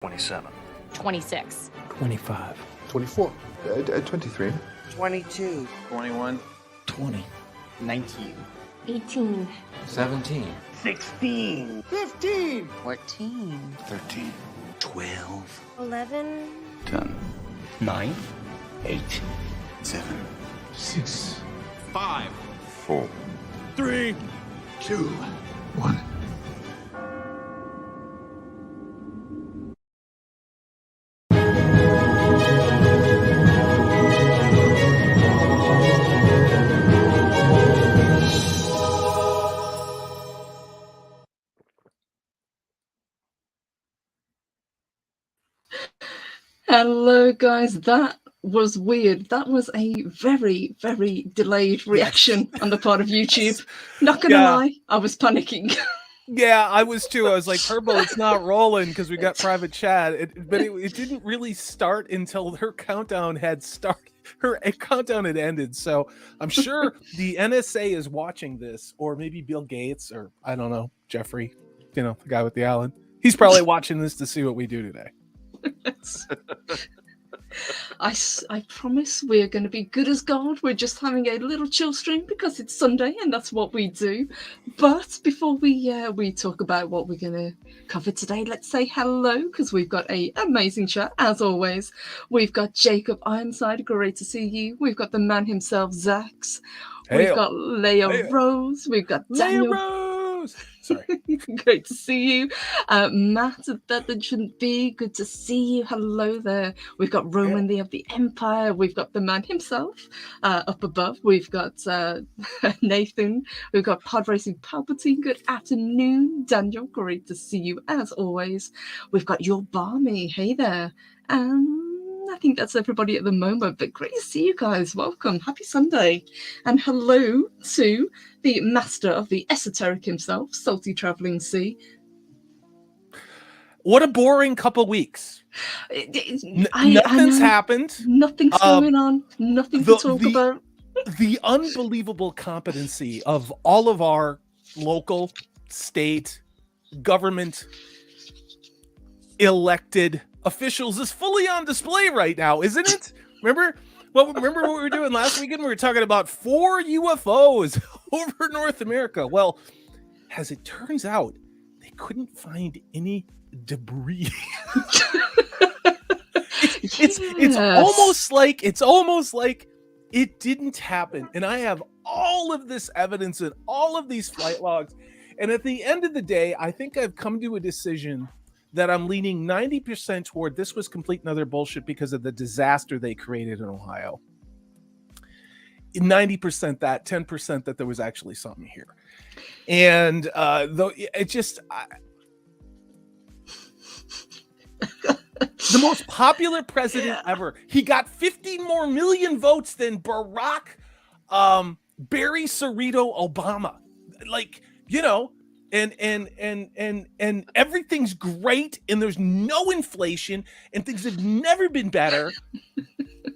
27. 26. 25. 24. 23. 22. 21. 20. 19. 18. 17. 16. 15. 14. 13. 12. 11. 10. 9. 8. 7. 6. 5. 4. 3. 2. 1. Hello guys, that was weird. That was a very, very delayed reaction on the part of YouTube. Not gonna lie, I was panicking. Yeah, I was too. I was like, Purple, it's not rolling because we got private chat. But it didn't really start until her countdown had started. Her countdown had ended. So I'm sure the NSA is watching this, or maybe Bill Gates, or I don't know, Jeffrey, the guy with the island. He's probably watching this to see what we do today. I promise we're going to be good as gold. We're just having a little chill stream because it's Sunday and that's what we do. But before we talk about what we're going to cover today, let's say hello because we've got an amazing chat as always. We've got Jacob Ironside, great to see you. We've got the man himself, Zax. We've got Leia Rose. We've got Daniel Rose. Sorry. Great to see you. Matt, that shouldn't be. Good to see you. Hello there. We've got Roman, the of the Empire. We've got the man himself up above. We've got Nathan. We've got Pod Racing Palpatine. Good afternoon, Daniel. Great to see you as always. We've got your Barmy. Hey there. I think that's everybody at the moment, but great to see you guys. Welcome. Happy Sunday. And hello to the master of the esoteric himself, Salty Traveling Sea. What a boring couple weeks. Nothing's happened. Nothing's going on. Nothing to talk about. The unbelievable competency of all of our local, state, government, elected officials is fully on display right now, isn't it? Remember what we were doing last weekend? We were talking about 4 UFOs over North America. Well, as it turns out, they couldn't find any debris. It's almost like it didn't happen. And I have all of this evidence and all of these flight logs. And at the end of the day, I think I've come to a decision that I'm leaning 90% toward this was complete and utter bullshit because of the disaster they created in Ohio. 90% that, 10% that there was actually something here. And though it just the most popular president ever. He got 15 more million votes than Barack Barry Cerrito Obama. And everything's great and there's no inflation and things have never been better.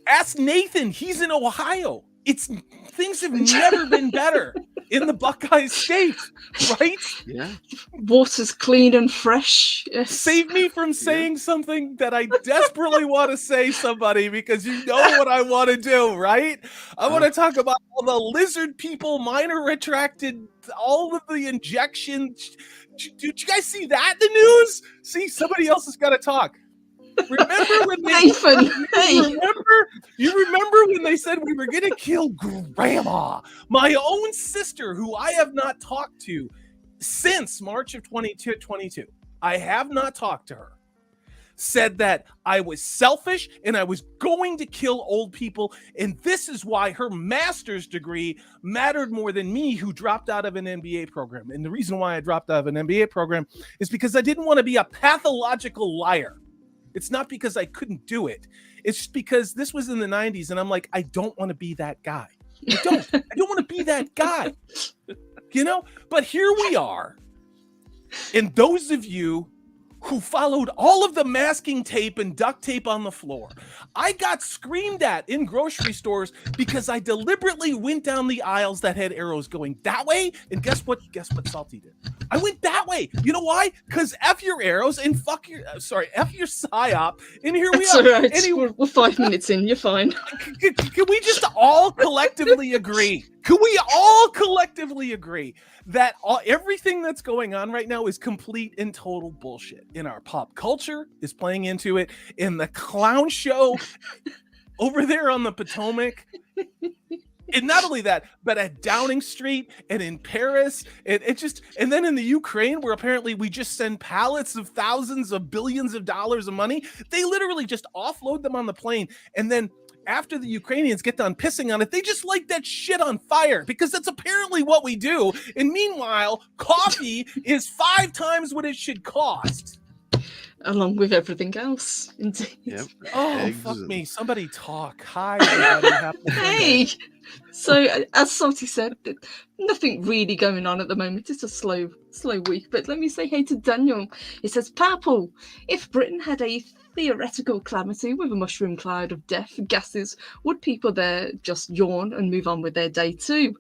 Ask Nathan, he's in Ohio. Things have never been better in the Buckeye State, right? Yeah. Water's clean and fresh. Yes. Save me from saying something that I desperately want to say, somebody, because you know what I want to do, right? I want to talk about all the lizard people, minor retracted, all of the injections. Did you guys see that in the news? See, somebody else has got to talk. Remember when you remember when they said we were going to kill Grandma? My own sister, who I have not talked to since March of 2022. I have not talked to her. Said that I was selfish and I was going to kill old people. And this is why her master's degree mattered more than me, who dropped out of an MBA program. And the reason why I dropped out of an MBA program is because I didn't want to be a pathological liar. It's not because I couldn't do it. It's because this was in the 90s and I'm like, I don't want to be that guy. I don't want to be that guy. But here we are. And those of you who followed all of the masking tape and duct tape on the floor. I got screamed at in grocery stores because I deliberately went down the aisles that had arrows going that way. And guess what Salty did? I went that way. You know why? Because F your arrows and F your psyop. And here we That's are. all right. Anyway, We're 5 minutes in. You're fine. Can we just all collectively agree? Can we all collectively agree that everything that's going on right now is complete and total bullshit? In our pop culture is playing into it. In the clown show over there on the Potomac. And not only that, but at Downing Street and in Paris, and then in the Ukraine, where apparently we just send pallets of thousands of billions of dollars of money. They literally just offload them on the plane, and then after the Ukrainians get done pissing on it, they just light that shit on fire because that's apparently what we do. And meanwhile, coffee is 5 times what it should cost. Along with everything else, indeed. Yep. Oh, Eggs fuck and- me. Somebody talk. Hi, everybody. Hey! So, as Salty said, nothing really going on at the moment. It's a slow week. But let me say hey to Daniel. It says, Purple, if Britain had a theoretical calamity with a mushroom cloud of death gases, would people there just yawn and move on with their day too?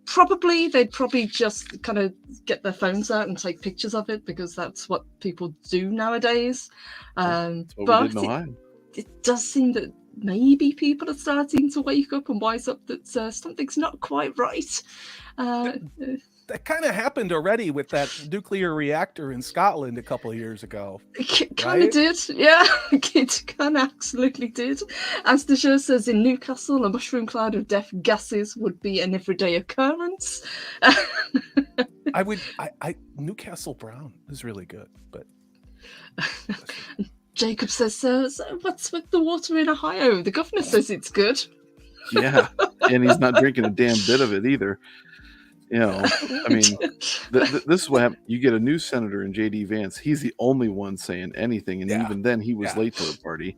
Probably. They'd probably just kind of get their phones out and take pictures of it because that's what people do nowadays. That's what But we did in Ohio. it does seem that maybe people are starting to wake up and wise up that something's not quite right. That kind of happened already with that nuclear reactor in Scotland a couple of years ago. It kind of did, yeah. It kind of absolutely did. As the show says, in Newcastle, a mushroom cloud of death gases would be an everyday occurrence. Newcastle Brown is really good, but Jacob says, so what's with the water in Ohio? The governor says it's good. Yeah, and he's not drinking a damn bit of it either. You know, I mean, this is what happened. You get a new senator in J.D. Vance. He's the only one saying anything, and even then, he was late to the party.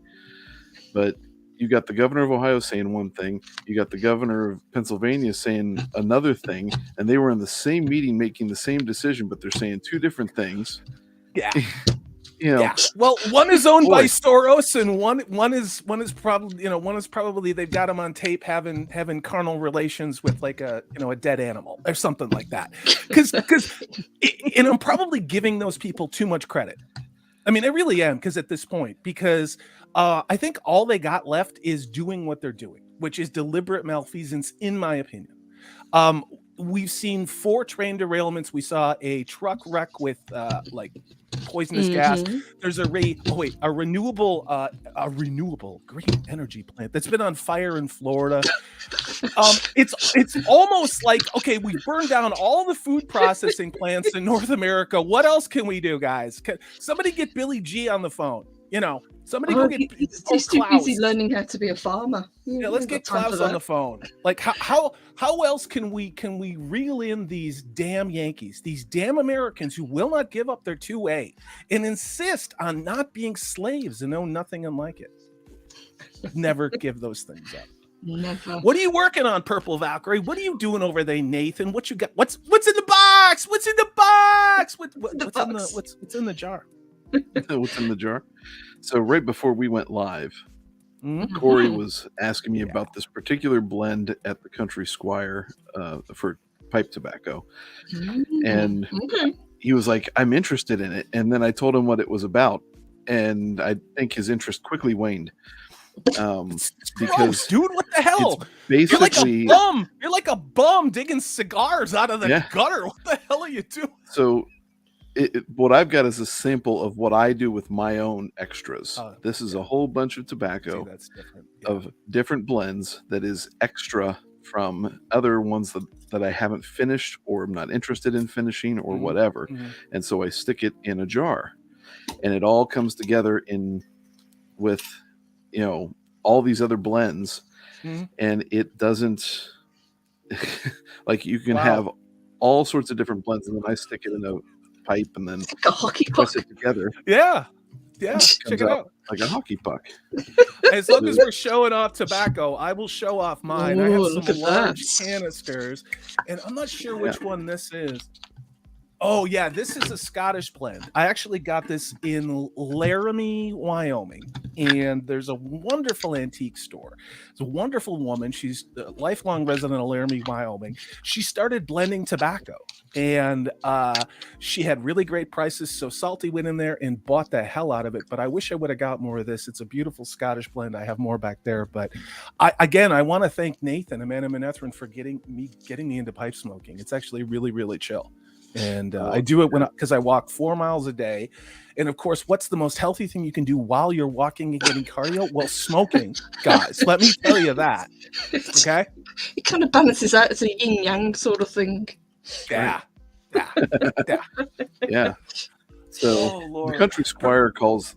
But you got the governor of Ohio saying one thing. You got the governor of Pennsylvania saying another thing, and they were in the same meeting making the same decision, but they're saying 2 different things. Yeah. You know, yeah. Well, one is owned by Soros, and one is probably they've got him on tape having carnal relations with like a dead animal or something like that. Because and I'm probably giving those people too much credit. I mean, I really am, because at this point, because I think all they got left is doing what they're doing, which is deliberate malfeasance, in my opinion. We've seen 4 train derailments. We saw a truck wreck with poisonous gas. There's a renewable green energy plant that's been on fire in Florida. It's almost like, okay, we burned down all the food processing plants in North America. What else can we do, guys? Somebody get Billy G on the phone. Somebody go get He's too busy learning how to be a farmer. Yeah, let's get Klaus on the phone. Like, how else can we reel in these damn Yankees, these damn Americans who will not give up their 2A and insist on not being slaves and know nothing unlike it? Never give those things up. Never. What are you working on, Purple Valkyrie? What are you doing over there, Nathan? What you got? What's in the box? What's in the box? What's in the jar? What's in the jar? So right before we went live, Corey was asking me about this particular blend at the Country Squire for pipe tobacco. And he was like, I'm interested in it. And then I told him what it was about. And I think his interest quickly waned. Because, dude, what the hell? Basically, you're like a bum digging cigars out of the gutter. What the hell are you doing? So what I've got is a sample of what I do with my own extras. This is a whole bunch of tobacco of different blends that is extra from other ones that I haven't finished or I'm not interested in finishing or whatever. And so I stick it in a jar, and it all comes together with all these other blends, and it doesn't like you can have all sorts of different blends, and then I stick it in a pipe and then like a hockey press puck. it together. Yeah, check it out like a hockey puck. As long as we're showing off tobacco, I will show off mine. I have some large canisters, and I'm not sure which one this is. Oh yeah, this is a Scottish blend. I actually got this in Laramie, Wyoming, and there's a wonderful antique store. It's a wonderful woman. She's a lifelong resident of Laramie, Wyoming. She started blending tobacco, and she had really great prices. So Salty went in there and bought the hell out of it. But I wish I would have got more of this. It's a beautiful Scottish blend. I have more back there. But I want to thank Nathan, Amanda Manethrin, for getting me into pipe smoking. It's actually really, really chill. And I do it because I walk 4 miles a day. And of course, what's the most healthy thing you can do while you're walking and getting cardio? Well, smoking, guys. Let me tell you that. Okay. It kind of balances out as a yin yang sort of thing. Yeah. So the Country Squire calls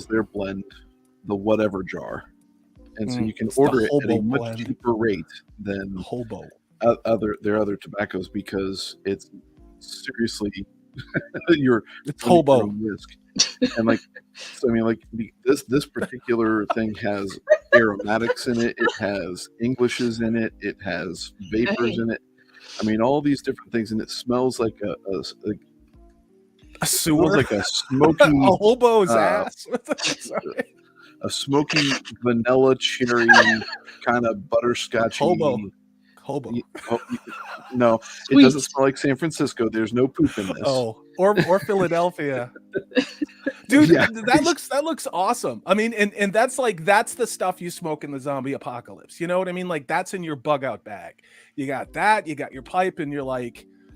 their blend the whatever jar, and so you can order it at a much cheaper rate than their other tobaccos, because it's seriously it's hobo risk. And this particular thing has aromatics in it, it has Englishes in it, it has vapors in it. I mean, all these different things, and it smells like a sewer, like a smoky a hobo's ass. A smoky vanilla cherry kind of butterscotchy hobo. No, it doesn't smell like San Francisco. There's no poop in this. Oh, or Philadelphia. Dude, that looks awesome. I mean, and that's the stuff you smoke in the zombie apocalypse. You know what I mean? Like, that's in your bug out bag. You got that, you got your pipe, and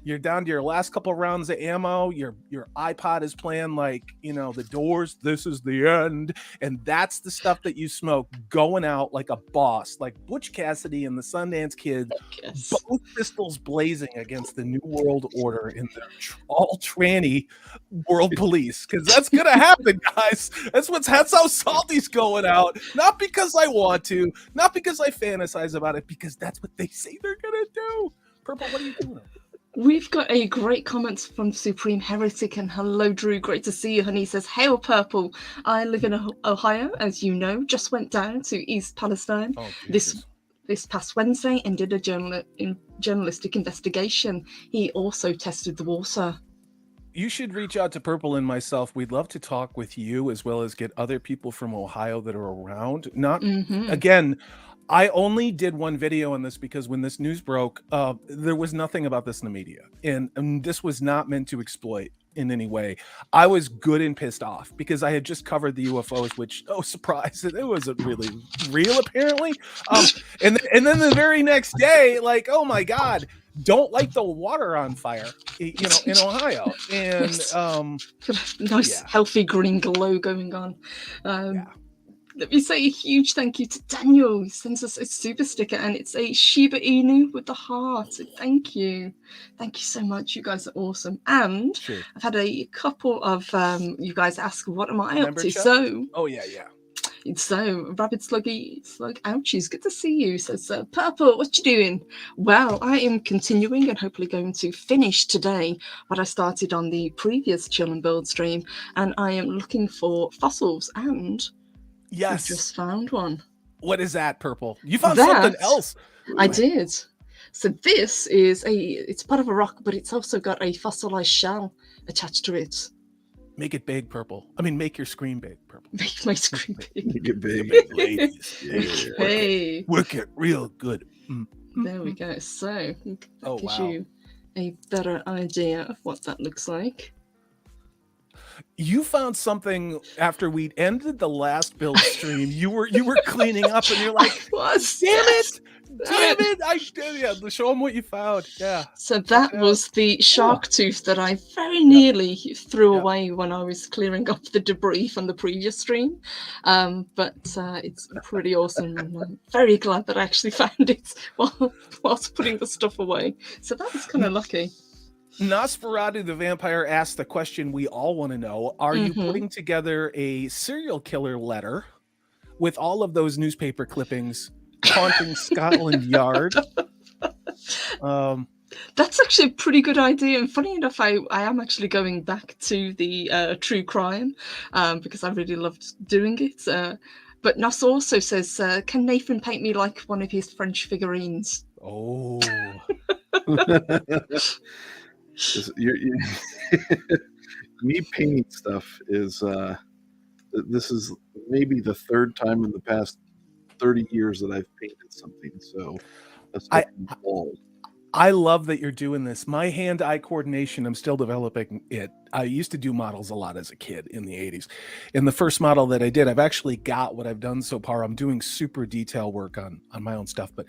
you're down to your last couple of rounds of ammo. Your iPod is playing the Doors, This Is the End. And that's the stuff that you smoke going out like a boss, like Butch Cassidy and the Sundance Kid, both pistols blazing against the New World Order in the all tranny world police. Because that's going to happen, guys. That's how Salty's going out. Not because I want to, not because I fantasize about it, because that's what they say they're going to do. Purple, what are you doing? We've got a great comment from Supreme Heretic, and hello, Drew. Great to see you, honey. He says, "Hail Purple. I live in Ohio, as you know. Just went down to East Palestine this past Wednesday and did a journalistic investigation. He also tested the water." You should reach out to Purple and myself. We'd love to talk with you, as well as get other people from Ohio that are around. Again, I only did one video on this because when this news broke, there was nothing about this in the media. And this was not meant to exploit in any way. I was good and pissed off because I had just covered the UFOs, which, oh, surprise, it wasn't really real, apparently. And then the very next day, oh my God, don't light the water on fire, in Ohio. And nice, healthy green glow going on. Let me say a huge thank you to Daniel. He sends us a super sticker, and it's a Shiba Inu with the heart. So thank you so much. You guys are awesome. And I've had a couple of you guys ask, what am I up to? So Rabid Slug, ouchies, good to see you. Says Purple, what you doing? Well, I am continuing and hopefully going to finish today what I started on the previous Chill and Build stream, and I am looking for fossils, and I just found one. What is that, Purple? You found something else. I did. So this is it's part of a rock, but it's also got a fossilized shell attached to it. Make it big, Purple. I mean, make your screen big, Purple. Make my screen big. Make it big. Ladies. Hey. Work it real good. There we go. So that gives you a better idea of what that looks like. You found something after we'd ended the last build stream. You were cleaning up, and you're like, "Damn it! Show them what you found." Yeah. So that was the shark tooth that I very nearly threw away when I was clearing up the debris from the previous stream. But it's pretty awesome. And I'm very glad that I actually found it whilst putting the stuff away. So that was kind of lucky. Nosferatu the Vampire asked the question we all want to know. Are you putting together a serial killer letter with all of those newspaper clippings haunting Scotland Yard? That's actually a pretty good idea. And funny enough, I am actually going back to the true crime because I really loved doing it. But Nos also says, can Nathan paint me like one of his French figurines? Oh. Me painting stuff is this is maybe the third time in the past 30 years that I've painted something. So that's all. I love that you're doing this. My hand-eye coordination, I'm still developing it. I used to do models a lot as a kid in the 80s. In the first model that I did, I've actually got what I've done so far. I'm doing super detail work on my own stuff. But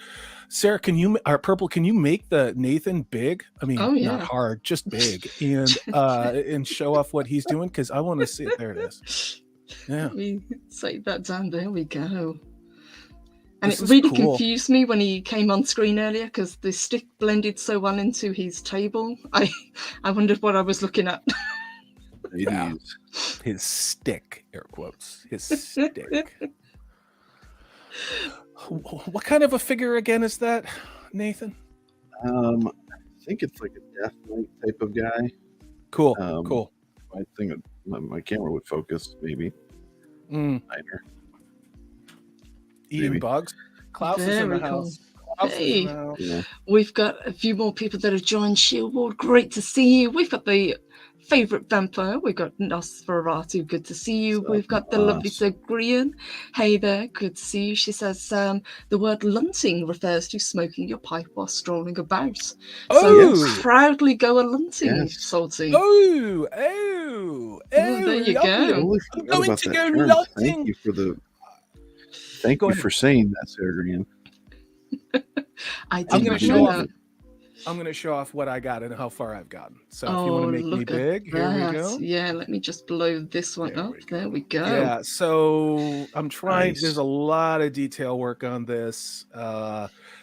Sarah, Purple, can you make the Nathan big? I mean, not hard, just big. And show off what he's doing? Because I want to see it. There it is. Yeah. Let me save that down. There we go. And it really confused me when he came on screen earlier because the stick blended so well into his table. I wondered what I was looking at. Yeah. His stick, air quotes. His stick. What kind of a figure again is that, Nathan? I think it's like a Death Knight type of guy. Cool. Cool. I think my camera would focus, maybe. Niner. Eating bugs. Klaus is in the house. Hey, we've got a few more people that have joined Shieldward. Great to see you. We've got the favorite vampire. We've got Nosferatu. Good to see you. We've got the lovely Zagrean. Hey there. Good to see you. She says the word lunting refers to smoking your pipe while strolling about. So proudly go a lunting, Salty. There you go. Going to go lunting. Thank you for saying that, Sarah. I'm going to show off what I got and how far I've gotten. So if you want to make me big, here we go. Yeah, let me just blow this one up. There we go. Yeah, so I'm trying. There's a lot of detail work on this.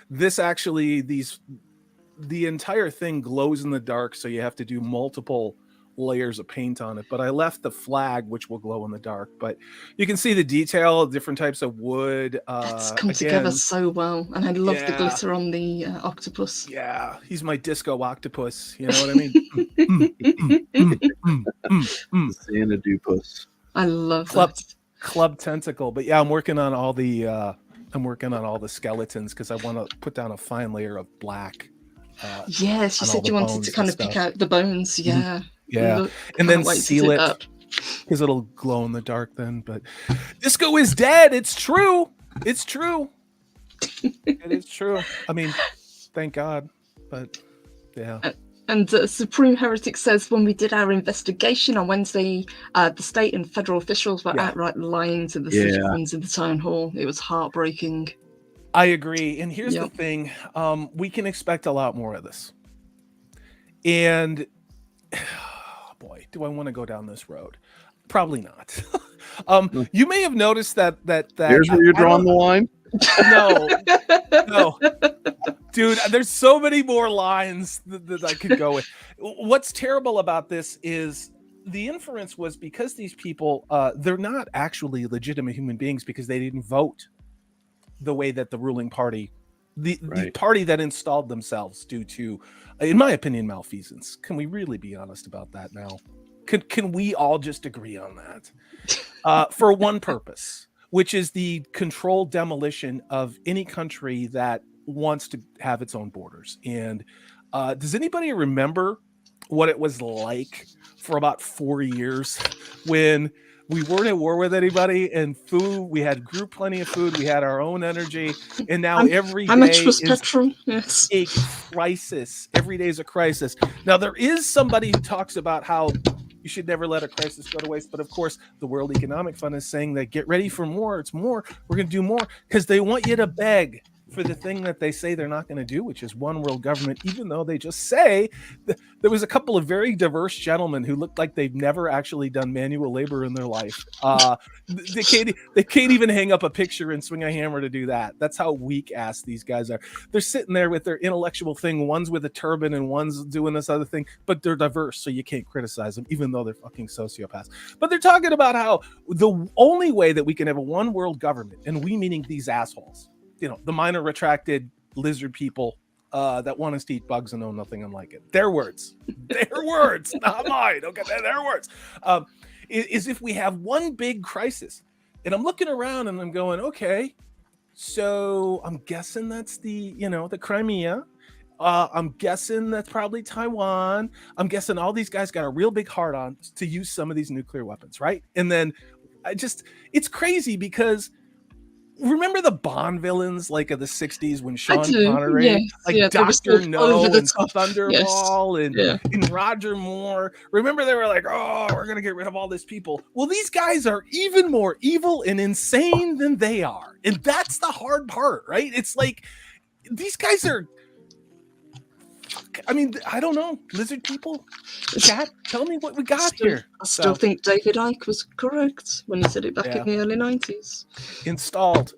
This actually, the entire thing glows in the dark, so you have to do multiple layers of paint on it, but I left the flag which will glow in the dark, but you can see the detail, different types of wood. That's come together so well, and I love the glitter on the octopus. Yeah, he's my disco octopus, you know what I mean? Santa Dupus. I love that. Club tentacle. But yeah, I'm working on all the skeletons because I want to put down a fine layer of black. Yes, you said you wanted to kind of pick out the bones. Yeah. Yeah, and then seal it because it'll glow in the dark then. But disco is dead. It's true. It's true. It is true. I mean, thank God. But yeah. And Supreme Heretic says when we did our investigation on Wednesday, the state and federal officials were outright lying to the citizens in the town hall. It was heartbreaking. I agree. And here's the thing. We can expect a lot more of this. And boy, do I want to go down this road? Probably not. You may have noticed that here's where you're drawing the line. No, dude. There's so many more lines that I could go with. What's terrible about this is the inference was because these people, they're not actually legitimate human beings because they didn't vote the way that the ruling party, the party that installed themselves due to, in my opinion, malfeasance. Can we really be honest about that now? Can we all just agree on that? For one purpose, which is the controlled demolition of any country that wants to have its own borders. And does anybody remember what it was like for about 4 years when we weren't at war with anybody, and food, we had plenty of food, we had our own energy, and now every day is a crisis. Every day is a crisis. Now, there is somebody who talks about how you should never let a crisis go to waste, but of course, the World Economic Fund is saying that get ready for more, it's more, we're going to do more, because they want you to beg for the thing that they say they're not going to do, which is one world government, even though they just say there was a couple of very diverse gentlemen who looked like they've never actually done manual labor in their life. They can't even hang up a picture and swing a hammer to do that. That's how weak ass these guys are. They're sitting there with their intellectual thing. One's with a turban and one's doing this other thing, but they're diverse, so you can't criticize them, even though they're fucking sociopaths. But they're talking about how the only way that we can have a one world government, and we meaning these assholes, you know, the minor retracted lizard people that want us to eat bugs and know nothing unlike it. Their words, not mine. Okay, their words. Is if we have one big crisis, and I'm looking around and I'm going, okay, so I'm guessing that's the Crimea, I'm guessing that's probably Taiwan. I'm guessing all these guys got a real big heart on to use some of these nuclear weapons, right? And then it's crazy because remember the Bond villains like of the 60s when Sean Connery, Dr. No and Thunderball and Roger Moore. Remember they were like, oh, we're going to get rid of all these people. Well, these guys are even more evil and insane than they are. And that's the hard part, right? It's like these guys are, I mean, I don't know. Lizard people? Chat, tell me what we got here. I still think David Icke was correct when he said it back in the early 90s. Installed.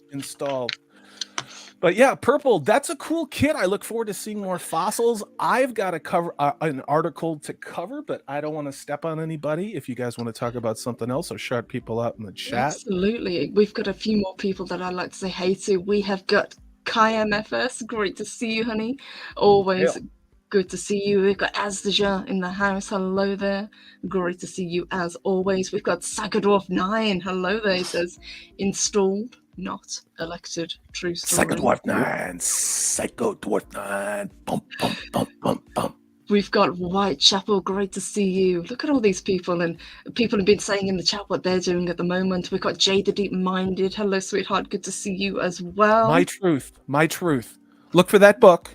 But yeah, Purple, that's a cool kit. I look forward to seeing more fossils. I've got to cover an article to cover, but I don't want to step on anybody. If you guys want to talk about something else or shout people out in the chat. Absolutely. We've got a few more people that I'd like to say hey to. We have got Kai MFS. Great to see you, honey. Always good to see you. We've got Azdeja in the house. Hello there. Great to see you as always. We've got Sagadorf 9. Hello there. He says, installed, not elected. True story. Sagadorf 9. Bum, bum, bum, bum, bum. We've got Whitechapel. Great to see you. Look at all these people, and people have been saying in the chat what they're doing at the moment. We've got Jay the Deep Minded. Hello, sweetheart. Good to see you as well. My truth. Look for that book.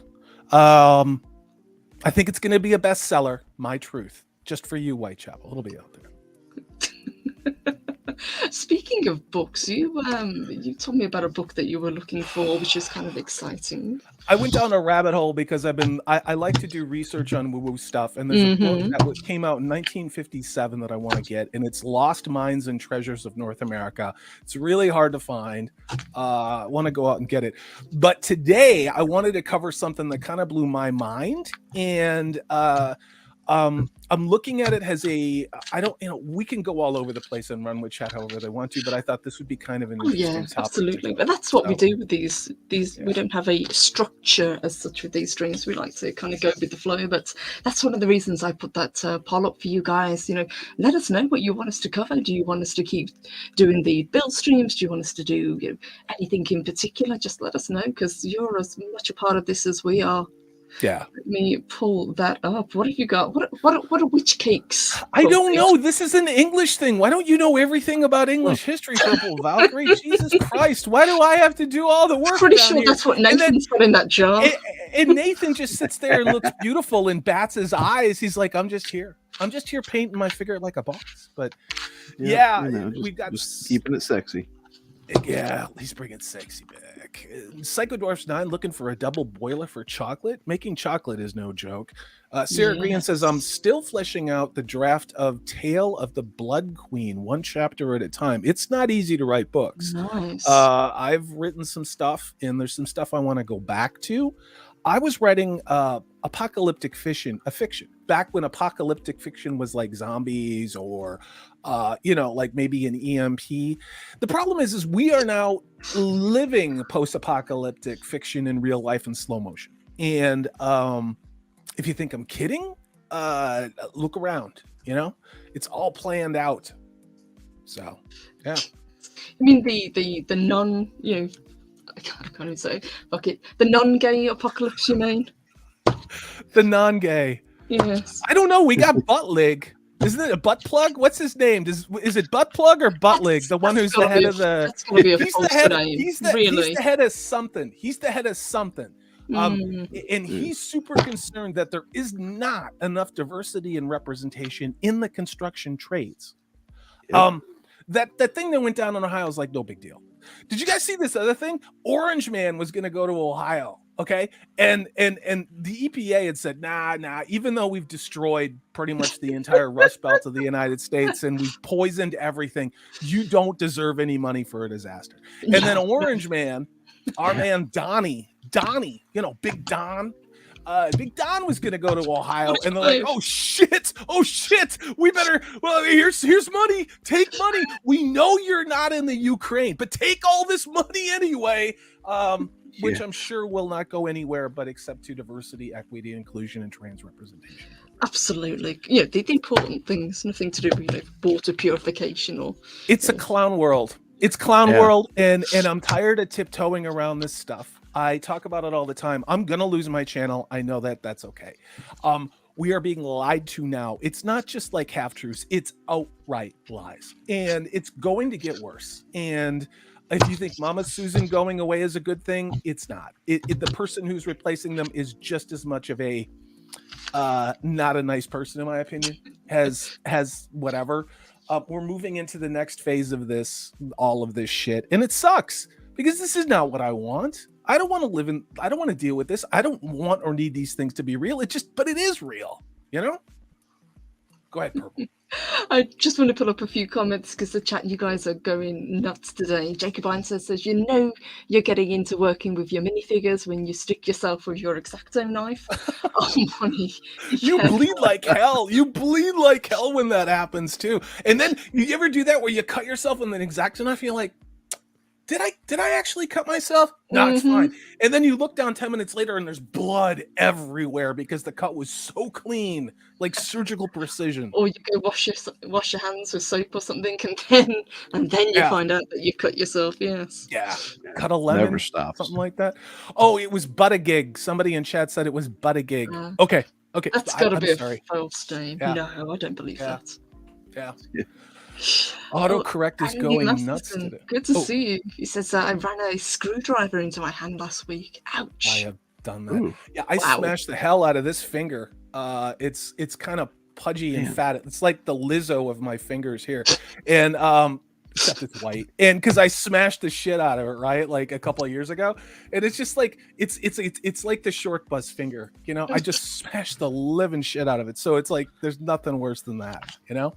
I think it's going to be a bestseller. My Truth, just for you, Whitechapel. It'll be out there. Speaking of books, you told me about a book that you were looking for, which is kind of exciting. I went down a rabbit hole because I like to do research on woo-woo stuff, and there's a book that came out in 1957 that I want to get, and it's Lost Mines and Treasures of North America. It's really hard to find. I want to go out and get it. But today I wanted to cover something that kind of blew my mind, and I'm looking at it as we can go all over the place and run with chat however they want to, but I thought this would be kind of an interesting topic. Absolutely. But that's what we do with these. We don't have a structure as such with these streams. We like to kind of go with the flow, but that's one of the reasons I put that poll up for you guys. Let us know what you want us to cover. Do you want us to keep doing the build streams? Do you want us to do anything in particular? Just let us know, because you're as much a part of this as we are. Yeah. Let me pull that up. What have you got? What are witch cakes? I don't know. This is an English thing. Why don't you know everything about English history, Purple Valkyrie? Jesus Christ. Why do I have to do all the work? Pretty sure that's what Nathan's got in that jar. And Nathan just sits there and looks beautiful and bats his eyes. He's like, I'm just here painting my figure like a boss. But we got just keeping it sexy. Yeah, he's bringing sexy back. Psychodwarfs 9 looking for a double boiler for chocolate. Making chocolate is no joke. Sarah Green says, I'm still fleshing out the draft of Tale of the Blood Queen, one chapter at a time. It's not easy to write books. Nice. I've written some stuff, and there's some stuff I want to go back to. I was writing apocalyptic fiction back when apocalyptic fiction was like zombies or like maybe an EMP. The problem is we are now living post-apocalyptic fiction in real life in slow motion. And if you think I'm kidding, look around. It's all planned out. So yeah. I mean the non I can't even say. Fuck it. The non-gay apocalypse, you mean? The non-gay. Yes. I don't know. We got Buttlig. Isn't it a butt plug? What's his name? Is it Butt Plug or Buttlig? The one who's the head of the. That's gonna be a false name. He's the head of something. And he's super concerned that there is not enough diversity and representation in the construction trades. Yep. That thing that went down in Ohio is like no big deal. Did you guys see this other thing? Orange Man was going to go to Ohio, okay? And the EPA had said, nah, even though we've destroyed pretty much the entire Rust Belt of the United States and we've poisoned everything, you don't deserve any money for a disaster. And then Orange Man, our man Donnie, Big Don, Big Don was gonna go to Ohio, and they're like, "Oh shit! We better. Well, here's money. Take money. We know you're not in the Ukraine, but take all this money anyway." Which I'm sure will not go anywhere, but except to diversity, equity, inclusion, and trans representation. Absolutely, yeah. The important things, nothing to do with water purification or. It's a clown world. It's clown world, and I'm tired of tiptoeing around this stuff. I talk about it all the time. I'm gonna lose my channel. I know that. That's okay. We are being lied to now. It's not just like half truths, it's outright lies. And it's going to get worse. And if you think Mama Susan going away is a good thing, it's not. The person who's replacing them is just as much of a not a nice person, in my opinion, has whatever. We're moving into the next phase of all of this shit. And it sucks because this is not what I want. I don't want to deal with this. I don't want or need these things to be real. But it is real, you know? Go ahead, Purple. I just want to pull up a few comments because the chat, you guys are going nuts today. Jacobine says, you know, you're getting into working with your minifigures when you stick yourself with your X-Acto knife. Oh, Bonnie. You bleed like hell. You bleed like hell when that happens too. And then you ever do that where you cut yourself with an X-Acto knife? You're like, did I actually cut myself? No, it's fine. And then you look down 10 minutes later and there's blood everywhere because the cut was so clean, like surgical precision. Or you go wash your hands with soap or something, and then you find out that you cut yourself. Yes. Yeah. Cut a lemon. Never stops. Something like that. Oh, it was but a gig. Somebody in chat said it was but a gig. Okay. That's got to be a false name. Yeah. No, I don't believe that. Yeah. Autocorrect is going nuts today. Good to see you. He says, I ran a screwdriver into my hand last week. Ouch. I have done that. Ooh. Yeah, I smashed the hell out of this finger. It's kind of pudgy and fat. It's like the Lizzo of my fingers here. And except it's white. And because I smashed the shit out of it, right? Like a couple of years ago. And it's just like it's like the short bus finger. You know, I just smashed the living shit out of it. So it's like there's nothing worse than that, you know?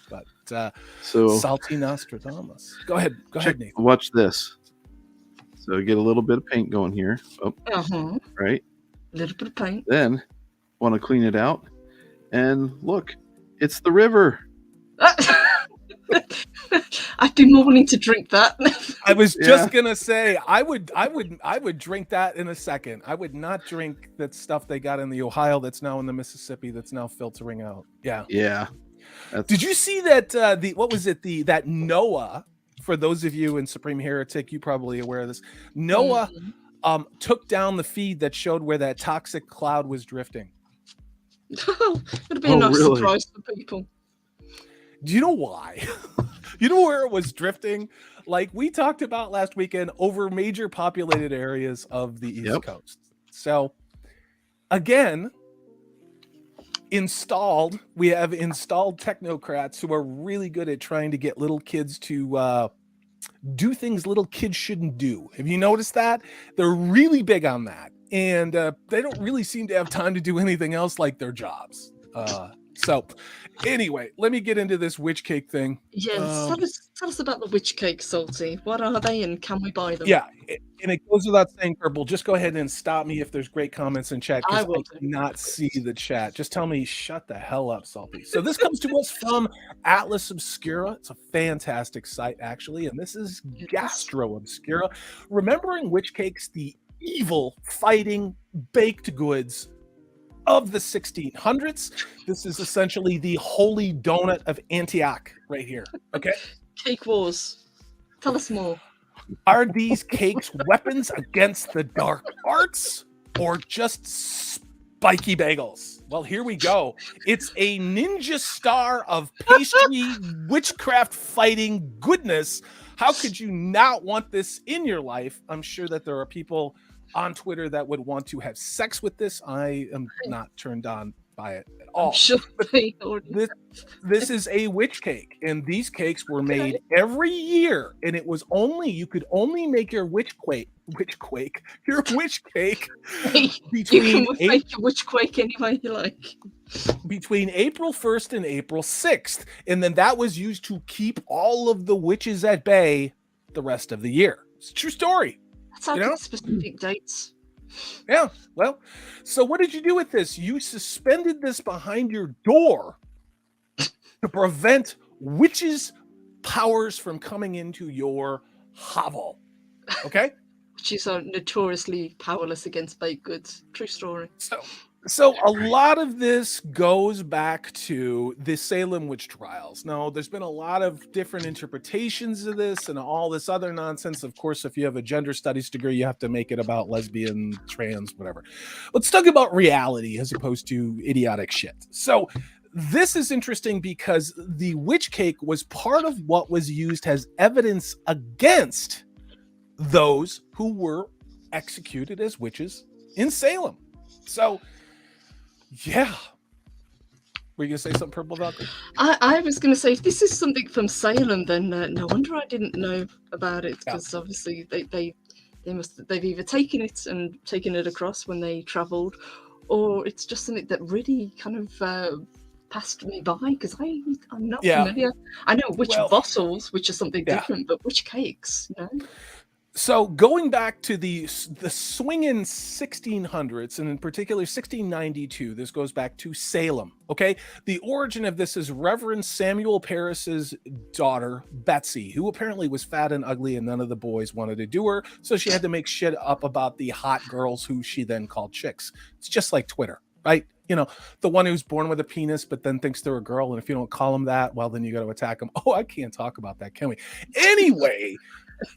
But so salty Nostradamus. Go ahead, Nathan. Watch this. So get a little bit of paint going here. Oh, right. A little bit of paint. Then want to clean it out, and look, it's the river. I'd be more willing to drink that. I was just gonna say I would drink that in a second. I would not drink that stuff they got in the Ohio that's now in the Mississippi that's now filtering out. Yeah. Did you see that that Noah, for those of you in Supreme Heretic, you probably aware of this, Noah took down the feed that showed where that toxic cloud was drifting. It'd be a nice surprise for people. Do you know why? You know where it was drifting? Like we talked about last weekend, over major populated areas of the East Coast. So again, we have installed technocrats who are really good at trying to get little kids to do things little kids shouldn't do. Have you noticed that? They're really big on that. And they don't really seem to have time to do anything else like their jobs. So anyway, let me get into this witch cake thing. Yes, tell us about the witch cake, Salty. What are they and can we buy them? Yeah, and it goes without saying, Purple, just go ahead and stop me if there's great comments in chat, because I cannot see the chat. Just tell me, shut the hell up, Salty. So this comes to us from Atlas Obscura. It's a fantastic site, actually, and this is Gastro Obscura. Remembering witch cakes, the evil fighting baked goods of the 1600s. This is essentially the holy donut of Antioch right here. Okay. Cake wars. Tell us more. Are these cakes weapons against the dark arts or just spiky bagels? Well, here we go. It's a ninja star of pastry witchcraft fighting goodness. How could you not want this in your life? I'm sure that there are people on Twitter that would want to have sex with this. I am not turned on by it at all. Sure. This is a witch cake, and these cakes were made every year, and it was you could only make your witch cake between you can make your witch quake any way you like. Between April 1st and April 6th, and then that was used to keep all of the witches at bay the rest of the year. It's a true story. That's specific dates. Yeah, well, so what did you do with this? You suspended this behind your door to prevent witches' powers from coming into your hovel. Okay? Witches are notoriously powerless against baked goods. True story. So a lot of this goes back to the Salem witch trials. Now, there's been a lot of different interpretations of this and all this other nonsense. Of course, if you have a gender studies degree, you have to make it about lesbian, trans, whatever. Let's talk about reality as opposed to idiotic shit. So this is interesting because the witch cake was part of what was used as evidence against those who were executed as witches in Salem. So, yeah. Were you going to say something, Purple Valkyrie? I was going to say, if this is something from Salem, then no wonder I didn't know about it, because obviously they've either taken it across when they travelled, or it's just something that really kind of passed me by, because I'm not familiar. I know witch bottles, which are something different, but witch cakes, you know? So going back to the swinging 1600s, and in particular 1692, this goes back to Salem. Okay, the origin of this is Reverend Samuel Parris's daughter Betsy, who apparently was fat and ugly, and none of the boys wanted to do her, so she had to make shit up about the hot girls who she then called chicks. It's just like Twitter, right? You know, the one who's born with a penis but then thinks they're a girl, and if you don't call them that, well, then you got to attack them. Oh, I can't talk about that, can we? Anyway.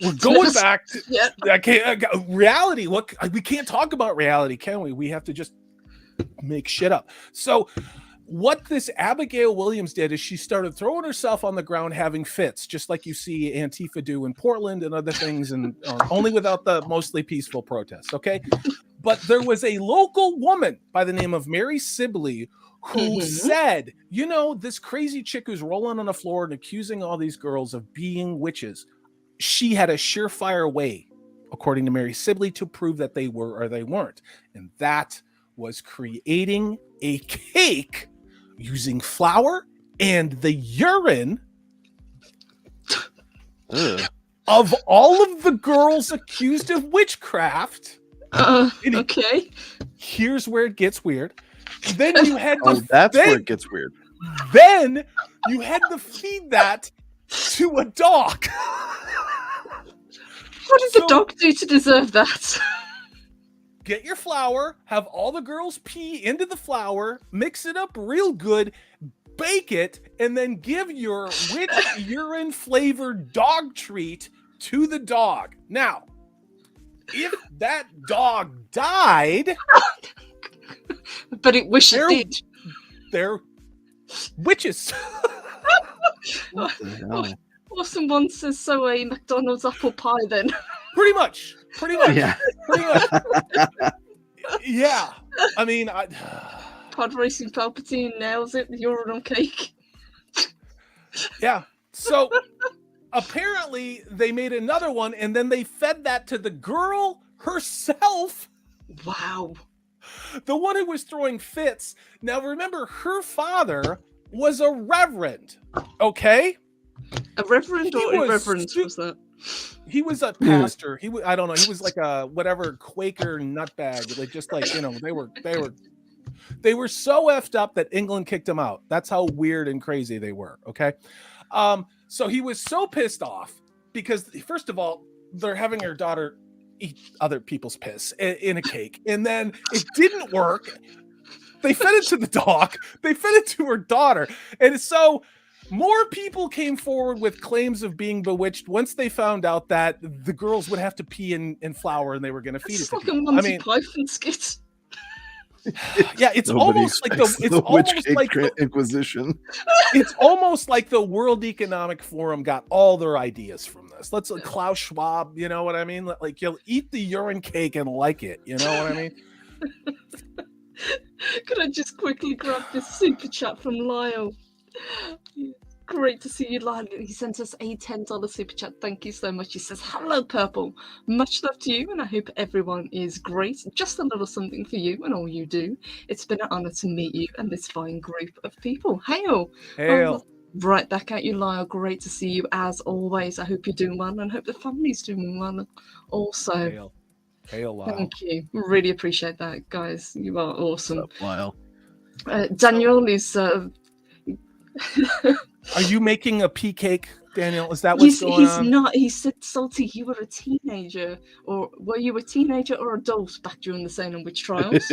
We're going back to reality. Look, we can't talk about reality, can we? We have to just make shit up. So what this Abigail Williams did is she started throwing herself on the ground having fits, just like you see Antifa do in Portland and other things, and only without the mostly peaceful protests, okay? But there was a local woman by the name of Mary Sibley who said, you know, this crazy chick who's rolling on the floor and accusing all these girls of being witches, she had a surefire way, according to Mary Sibley, to prove that they were or they weren't. And that was creating a cake using flour and the urine of all of the girls accused of witchcraft. Okay. Here's where it gets weird. Then you had to where it gets weird. Then you had to feed that to a dog. What did the dog do to deserve that? Get your flour, have all the girls pee into the flour, mix it up real good, bake it, and then give your witch urine flavored dog treat to the dog. Now, if that dog died, but it wishes it did. They're witches. Or someone says, so a McDonald's apple pie then. Pretty much. Yeah. Pretty much. Yeah. I mean, Pod Racing Palpatine nails it. Urine on cake. Yeah. So apparently they made another one, and then they fed that to the girl herself. Wow. The one who was throwing fits. Now remember, her father was a reverend. Okay. A reverend or irreverent was that? He was a pastor. He was, I don't know. He was like a whatever Quaker nutbag. Like just like, you know, they were so effed up that England kicked him out. That's how weird and crazy they were. Okay. So he was so pissed off because first of all, they're having her daughter eat other people's piss in a cake, and then it didn't work. They fed it to the dog. They fed it to her daughter, and so more people came forward with claims of being bewitched once they found out that the girls would have to pee in flour and they were going to feed it to like people. A Monty Python skit. Yeah, it's almost like the Inquisition. It's almost like the World Economic Forum got all their ideas from this. Let's Klaus Schwab, you know what I mean? Like you'll eat the urine cake and like it, you know what I mean? Could I just quickly grab this super chat from Lyle? Great to see you, Lyle. He sent us a $10 super chat. Thank you so much. He says, hello, Purple. Much love to you, and I hope everyone is great. Just a little something for you and all you do. It's been an honor to meet you and this fine group of people. Hail. Hail. Right back at you, Lyle. Great to see you as always. I hope you're doing well and hope the family's doing well also. Hail, Lyle. Thank you. Really appreciate that, guys. You are awesome. What's up, Lyle? Daniel is... Are you making a pea cake Daniel? Is that what's going on? He's not. He said, Salty, you were a teenager, or were you a teenager or adult back during the Salem witch trials?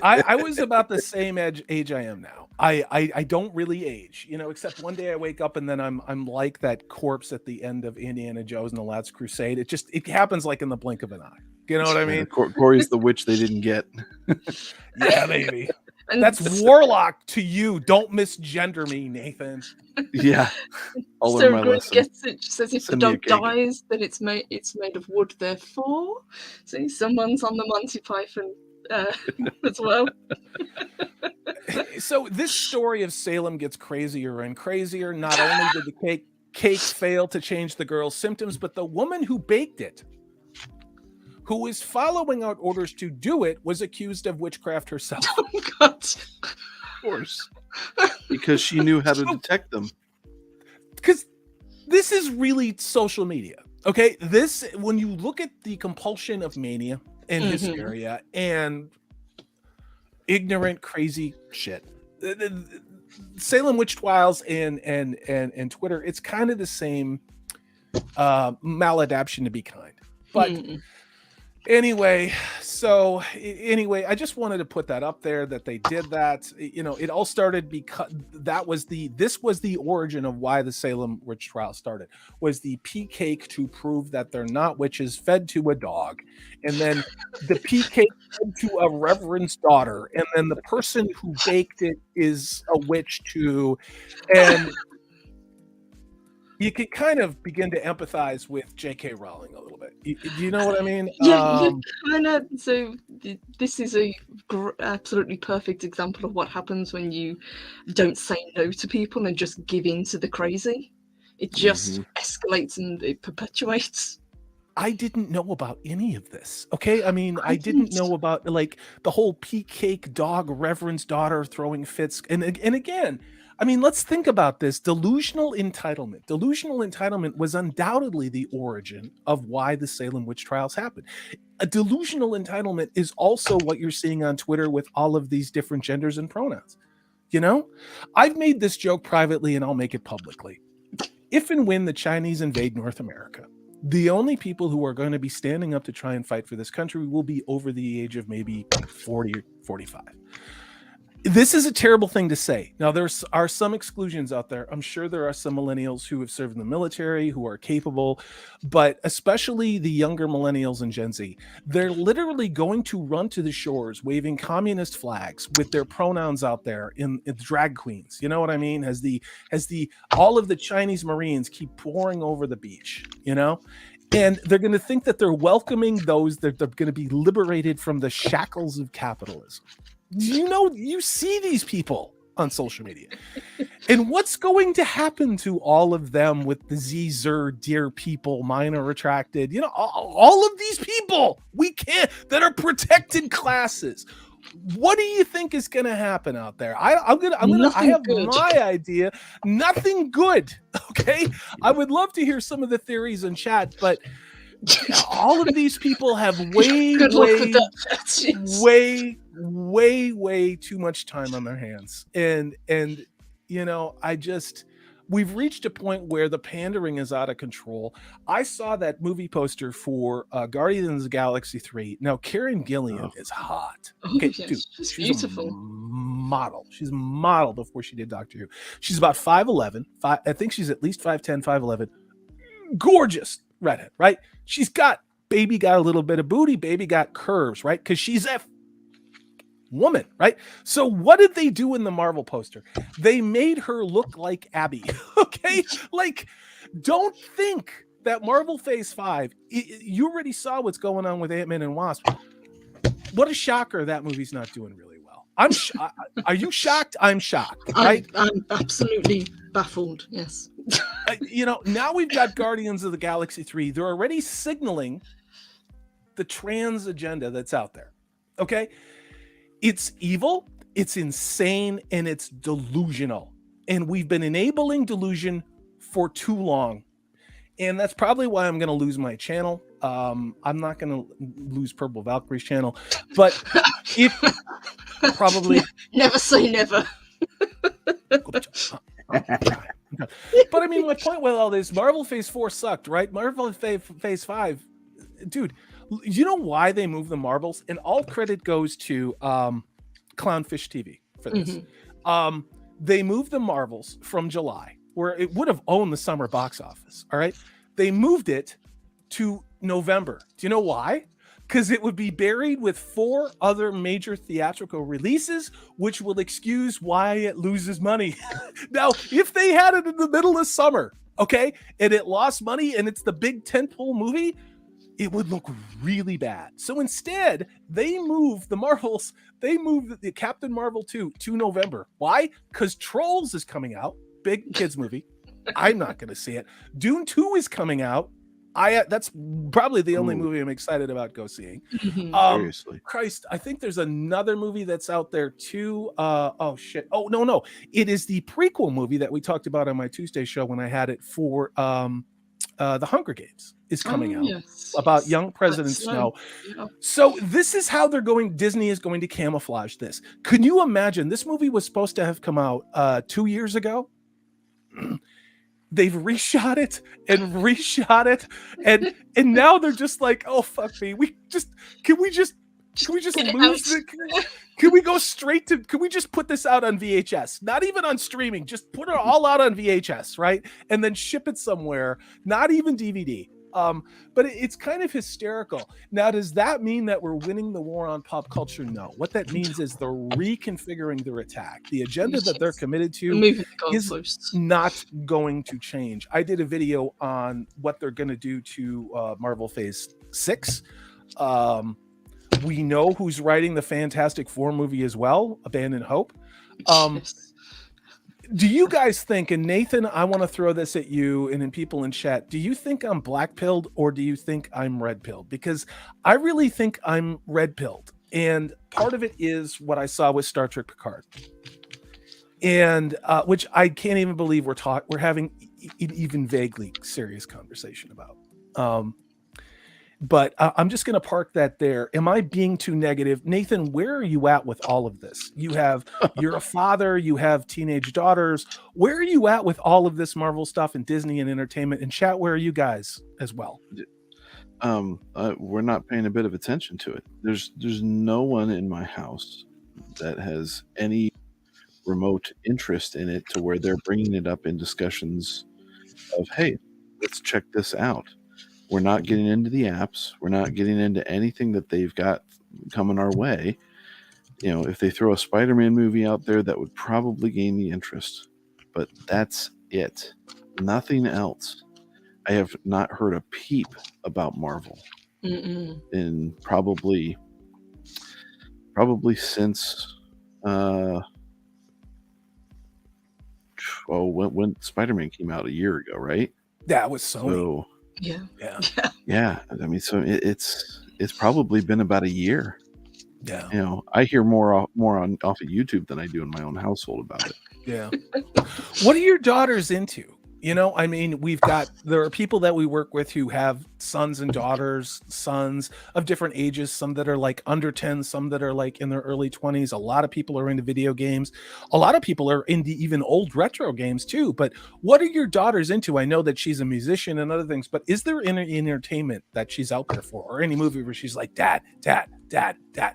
I was about the same age I am now. I don't really age, except one day I wake up and then I'm like that corpse at the end of Indiana Jones and the Last Crusade. It happens like in the blink of an eye. You know what I mean? Corey's the witch they didn't get. Yeah, baby. And that's warlock to you. Don't misgender me, Nathan. Yeah. I'll So learn my Grace lesson. gets it. She says if Send the me a dog cake. dies, then it's made of wood. Therefore, see, someone's on the Monty Python as well. So this story of Salem gets crazier and crazier. Not only did the cake fail to change the girl's symptoms, but the woman who baked it, who is following out orders to do it, was accused of witchcraft herself. Oh God! Of course, because she knew how to detect them. Because this is really social media, okay? This, when you look at the compulsion of mania and hysteria and ignorant, crazy shit, Salem witch trials and Twitter, it's kind of the same maladaption to be kind, but. Anyway, I just wanted to put that up there that they did that. It all started because this was the origin of why the Salem witch trial started, was the pea cake to prove that they're not witches fed to a dog. And then the pea cake fed to a reverend's daughter. And then the person who baked it is a witch too. And you can kind of begin to empathize with J.K. Rowling a little bit. Do you know what I mean? Yeah, you kind of. So this is a absolutely perfect example of what happens when you don't say no to people and just give in to the crazy. It just escalates and it perpetuates. I didn't know about any of this. Okay, I mean, I didn't know about like the whole pea cake dog reverend's daughter throwing fits, and again. I mean, let's think about this. Delusional entitlement. Delusional entitlement was undoubtedly the origin of why the Salem witch trials happened. A delusional entitlement is also what you're seeing on Twitter with all of these different genders and pronouns. I've made this joke privately and I'll make it publicly. If and when the Chinese invade North America, the only people who are going to be standing up to try and fight for this country will be over the age of maybe 40 or 45. This is a terrible thing to say. Now, there are some exclusions out there. I'm sure there are some millennials who have served in the military, who are capable, but especially the younger millennials and Gen Z, they're literally going to run to the shores waving communist flags with their pronouns out there in drag queens. You know what I mean? As all of the Chinese Marines keep pouring over the beach, and they're going to think that they're welcoming those that they're going to be liberated from the shackles of capitalism. You see these people on social media. And what's going to happen to all of them with the Zer, dear people, minor attracted, all of these people that are protected classes. What do you think is going to happen out there? I have good. My idea. Nothing good. Okay. I would love to hear some of the theories in chat, but all of these people have way too much time on their hands. And we've reached a point where the pandering is out of control. I saw that movie poster for Guardians of the Galaxy 3. Now, Karen Gillian is hot. Okay, yes, dude, she's beautiful. Model. She's a model before she did Doctor Who. She's about 5'11". I think she's at least 5'10", 5'11". Gorgeous redhead, right? Baby got a little bit of booty, baby got curves, right? Because she's a woman, right? So what did they do in the Marvel poster? They made her look like Abby. Okay, like don't think that Marvel Phase 5. You already saw what's going on with Ant-Man and Wasp. What a shocker! That movie's not doing really well. Are you shocked? I'm shocked. Right? I'm absolutely baffled. Yes. Now we've got Guardians of the Galaxy 3. They're already signaling the trans agenda that's out there. Okay. It's evil, it's insane, and it's delusional. And we've been enabling delusion for too long. And that's probably why I'm going to lose my channel. I'm not going to lose Purple Valkyrie's channel, but if probably never say never. But I mean, my point with all this, Marvel Phase 4 sucked, right? Marvel Phase 5, dude, you know why they moved the Marvels? And all credit goes to Clownfish TV for this. They moved the Marvels from July, where it would have owned the summer box office, all right? They moved it to November. Do you know why? Because it would be buried with 4 other major theatrical releases, which will excuse why it loses money. Now, if they had it in the middle of summer, okay, and it lost money and it's the big tentpole movie, it would look really bad. So instead, they moved the Marvels, they moved the Captain Marvel 2 to November. Why? Because Trolls is coming out, big kids movie. I'm not going to see it. Dune 2 is coming out. That's probably the only movie I'm excited about go seeing. Seriously. Christ, I think there's another movie that's out there too. Oh shit. Oh no. It is the prequel movie that we talked about on my Tuesday show when I had it for The Hunger Games is coming out about young President Snow. Yeah. So this is how Disney is going to camouflage this. Can you imagine? This movie was supposed to have come out 2 years ago. They've reshot it and now they're just like, oh fuck me, can we just put this out on VHS, not even on streaming, just put it all out on VHS, right, and then ship it somewhere, not even DVD. But it's kind of hysterical. Now, does that mean that we're winning the war on pop culture? No. What that means is they're reconfiguring their attack. The agenda that they're committed to is not going to change. I did a video on what they're going to do to Marvel Phase 6. We know who's writing the Fantastic Four movie as well, Abandon Hope. Do you guys think, and Nathan, I want to throw this at you and in people in chat, do you think I'm black-pilled or do you think I'm red-pilled? Because I really think I'm red-pilled. And part of it is what I saw with Star Trek Picard. And which I can't even believe we're having even vaguely serious conversation about. But I'm just going to park that there. Am I being too negative? Nathan, where are you at with all of this? You're a father, you have teenage daughters. Where are you at with all of this Marvel stuff and Disney and entertainment? And chat, where are you guys as well? We're not paying a bit of attention to it. There's no one in my house that has any remote interest in it to where they're bringing it up in discussions of, hey, let's check this out. We're not getting into the apps. We're not getting into anything that they've got coming our way. You know, if they throw a Spider-Man movie out there, that would probably gain the interest. But that's it. Nothing else. I have not heard a peep about Marvel in probably since when Spider-Man came out a year ago, right? That was Sony. So, yeah. I mean, so it's probably been about a year. Yeah. You know, I hear more off of YouTube than I do in my own household about it. Yeah. What are your daughters into? You know, I mean, there are people that we work with who have sons and daughters, sons of different ages, some that are like under 10, some that are like in their early 20s. A lot of people are into video games. A lot of people are into even old retro games too. But what are your daughters into? I know that she's a musician and other things, but is there any entertainment that she's out there for, or any movie where she's like, Dad,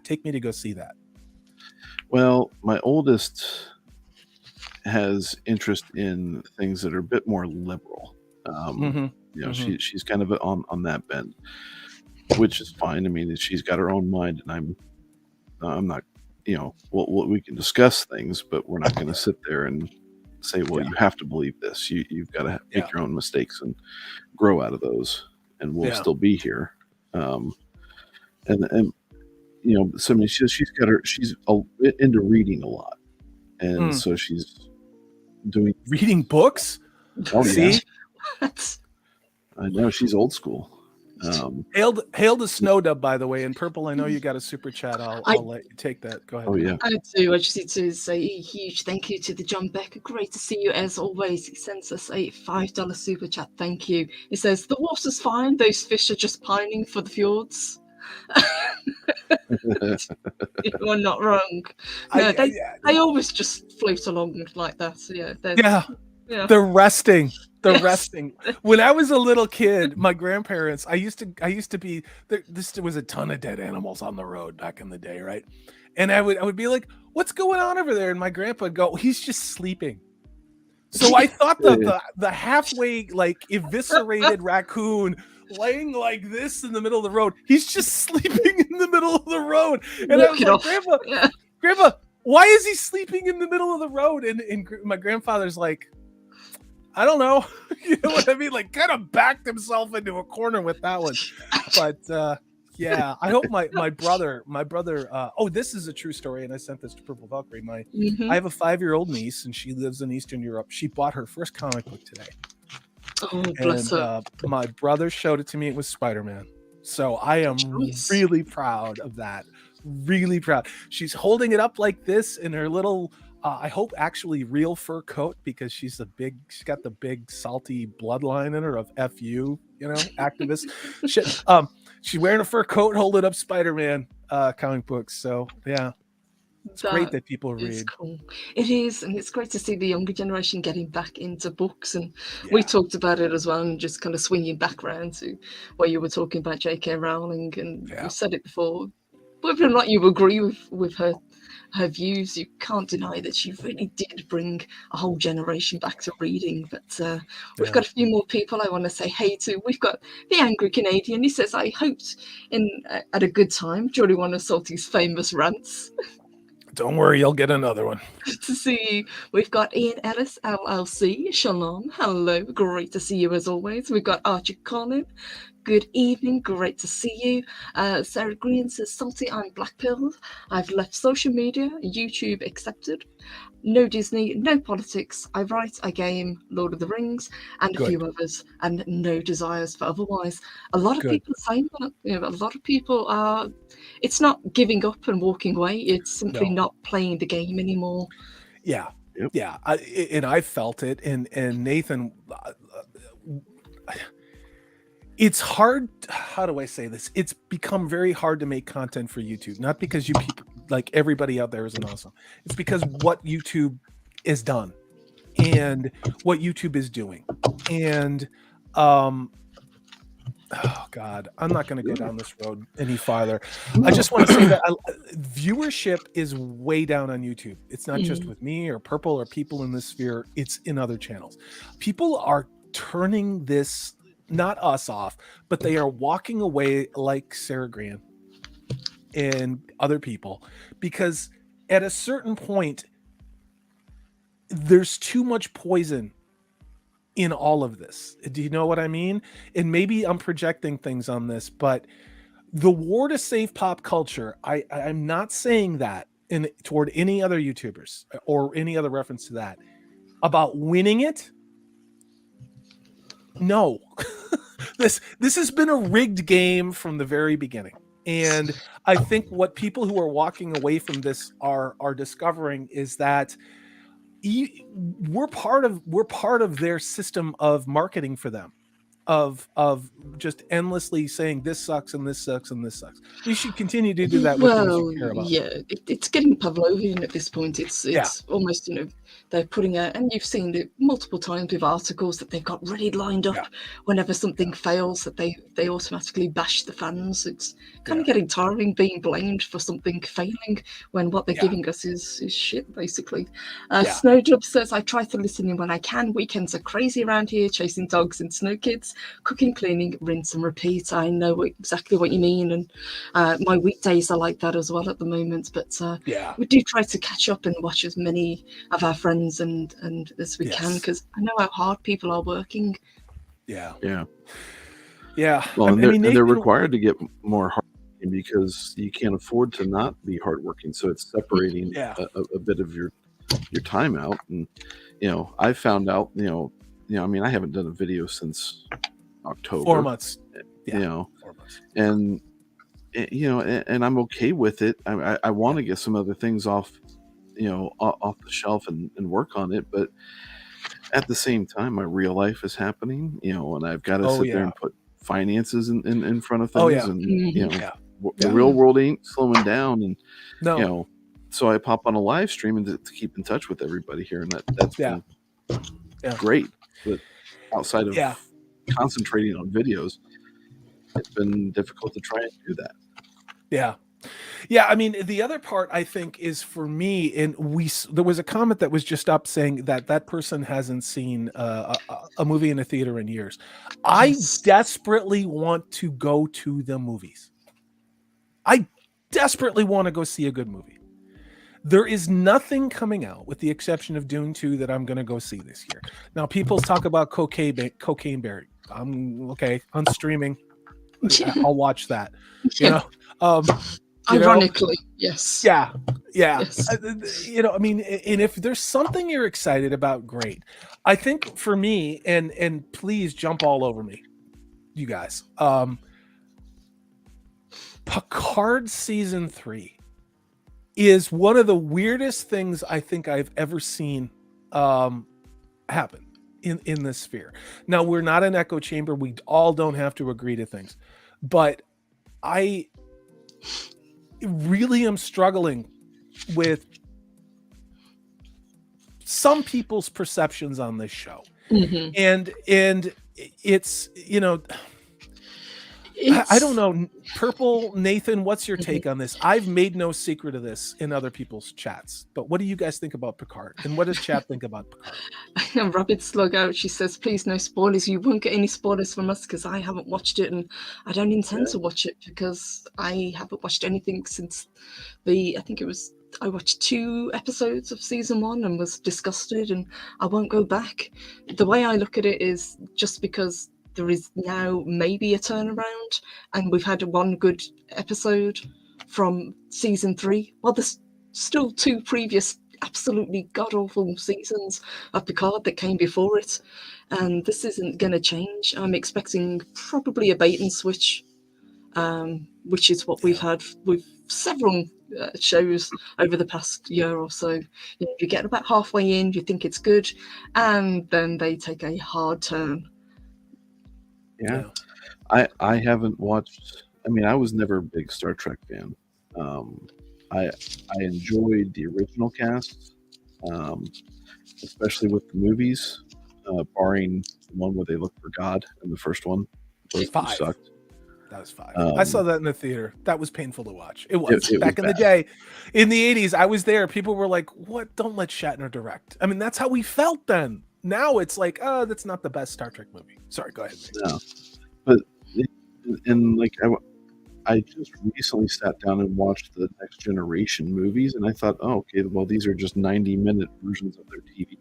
take me to go see that? Well, my oldest has interest in things that are a bit more liberal. You know, she's kind of on that bend, which is fine. I mean, she's got her own mind, and I'm not. You know, we can discuss things, but we're not going to sit there and say, well, you have to believe this. You've got to make your own mistakes and grow out of those, and we'll still be here. And you know, so I mean, she's into reading a lot, and so she's doing reading books. Oh, see, I know she's old school. Hail to Snow Dub, by the way. And Purple, I know you got a super chat. I'll let you take that. Go ahead. Oh yeah. I do. I just need to say a huge thank you to the John Becker. Great to see you as always. He sends us a $5 super chat. Thank you. It says the water's fine. Those fish are just pining for the fjords. You are not wrong. No, they always just float along like that. So Yeah. The resting. When I was a little kid, my grandparents, I used to be there. This was a ton of dead animals on the road back in the day, right? And I would be like, "What's going on over there?" And my grandpa would go, "He's just sleeping." So I thought the halfway like eviscerated raccoon laying like this in the middle of the road, he's just sleeping in the middle of the road. And I was like, Grandpa, why is he sleeping in the middle of the road? And my grandfather's like, I don't know. You know what I mean? Like, kind of backed himself into a corner with that one. But yeah, I hope my brother. Oh, this is a true story, and I sent this to Purple Valkyrie. I have a 5-year-old niece, and she lives in Eastern Europe. She bought her first comic book today. Oh, bless her. My brother showed it to me. It was Spider-Man. So I am really proud of that. Really proud. She's holding it up like this in her little, I hope actually real fur coat, because she's got the big salty bloodline in her of FU, activist shit. She's wearing a fur coat, holding up Spider-Man comic books. So yeah. It's great that people read. It's cool. It is, and it's great to see the younger generation getting back into books. And we talked about it as well, and just kind of swinging back around to where you were talking about J.K. Rowling, and you said it before. Whether or not you agree with her views, you can't deny that she really did bring a whole generation back to reading. But we've got a few more people I want to say hey to. We've got the Angry Canadian. He says, I hoped at a good time during one of Salty's famous rants. Don't worry, you'll get another one. Good to see you. We've got Ian Ellis, LLC. Shalom. Hello. Great to see you as always. We've got Archie Collin. Good evening. Great to see you. Sarah Green says, Salty, I'm black-pilled. I've left social media, YouTube accepted. No Disney, no politics. I write, I game Lord of the Rings and a few others, and no desires for otherwise. A lot of people are saying that. A lot of people are. It's not giving up and walking away. It's simply not playing the game anymore. Yeah, yeah. And I felt it. And Nathan, it's hard. How do I say this? It's become very hard to make content for YouTube. Not because you people, like everybody out there, isn't awesome. It's because what YouTube is done and what YouTube is doing. And oh God, I'm not going to go down this road any farther. I just want to say that viewership is way down on YouTube. It's not just with me or Purple or people in this sphere. It's in other channels. People are turning this, not us off, but they are walking away like Sarah Grant and other people, because at a certain point, there's too much poison in all of this. Do you know what I mean? And maybe I'm projecting things on this, but the war to save pop culture, I'm not saying that toward any other YouTubers or any other reference to that about winning it. No, this has been a rigged game from the very beginning. And I think what people who are walking away from this are discovering is that we're part of their system of marketing for them, of just endlessly saying this sucks and this sucks and this sucks. You should continue to do that with things you care about. Yeah, it's getting Pavlovian at this point. It's almost, they're putting out, and you've seen it multiple times with articles that they've got ready lined up whenever something fails, that they automatically bash the fans. It's kind of getting tiring being blamed for something failing when what they're giving us is shit, basically. Snowjob says, I try to listen in when I can. Weekends are crazy around here, chasing dogs and snow kids, cooking, cleaning, rinse and repeat. I know exactly what you mean, and my weekdays are like that as well at the moment, but we do try to catch up and watch as many of our friends and as we can, because I know how hard people are working. Well, I mean, they're required to get more hardworking because you can't afford to not be hardworking, so it's separating a bit of your time out. And I found out, I mean, I haven't done a video since October. 4 months. 4 months. And and I'm okay with it. I want to get some other things off the shelf and work on it, but at the same time, my real life is happening, and I've got to sit there and put finances in front of things, and the real world ain't slowing down, and so I pop on a live stream and to keep in touch with everybody here, and that's been great. But outside of concentrating on videos, it's been difficult to try and do that. Yeah. Yeah, I mean, the other part I think is for me, and there was a comment that was just up saying that person hasn't seen a movie in a theater in years. I desperately want to go to the movies. I desperately want to go see a good movie. There is nothing coming out, with the exception of Dune 2, that I'm going to go see this year. Now, people talk about Cocaine Berry. I'm okay on streaming. I'll watch that. You know. Ironically, yes. Yeah. Yes. I mean, and if there's something you're excited about, great. I think for me, and please jump all over me, you guys. Picard season 3 is one of the weirdest things I think I've ever seen happen in this sphere. Now, we're not an echo chamber. We all don't have to agree to things, but I really am struggling with some people's perceptions on this show. And it's, I don't know. Purple, Nathan, what's your take on this? I've made no secret of this in other people's chats, but what do you guys think about Picard? And what does chat think about Picard? Rabbit Slug Out, she says, please no spoilers. You won't get any spoilers from us because I haven't watched it, and I don't intend to watch it because I haven't watched anything since I watched 2 episodes of season 1 and was disgusted, and I won't go back. The way I look at it is just because there is now maybe a turnaround, and we've had 1 good episode from season 3. Well, there's still 2 previous absolutely god-awful seasons of Picard that came before it, and this isn't going to change. I'm expecting probably a bait and switch, which is what we've had with several shows over the past year or so. You get about halfway in, you think it's good, and then they take a hard turn. Yeah. I haven't watched. I mean, I was never a big Star Trek fan. I enjoyed the original cast, especially with the movies, barring the one where they look for God in the first one. Those 5 sucked. That was 5. I saw that in the theater. That was painful to watch. It was back in bad. the day, in the 80s. I was there. People were like, "What? Don't let Shatner direct." I mean, that's how we felt then. Now it's like, oh, that's not the best Star Trek movie. Sorry, go ahead. No, but like I just recently sat down and watched the Next Generation movies, and I thought, oh, okay, well, these are just 90-minute versions of their TV.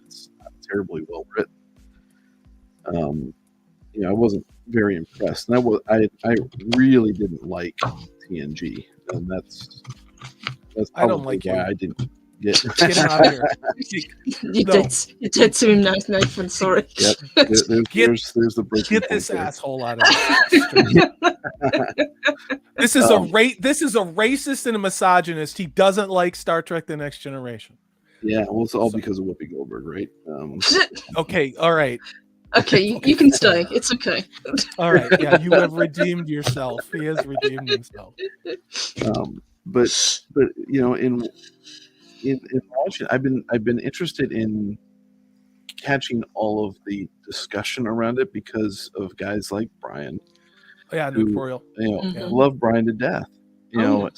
It's not terribly well written. I wasn't very impressed, and I really didn't like TNG, and that's I don't like why you. I didn't get him out of here. You did to him now, Nathan. Sorry. Yep. There's the break. Get this asshole out of here. This is a racist and a misogynist. He doesn't like Star Trek: The Next Generation. Yeah, well, it's all because of Whoopi Goldberg, right? Okay, all right. Okay, you can stay. It's okay. All right, yeah, you have redeemed yourself. He has redeemed himself. But in watching, I've been interested in catching all of the discussion around it because of guys like Brian. Oh, yeah, Newport. I love Brian to death. And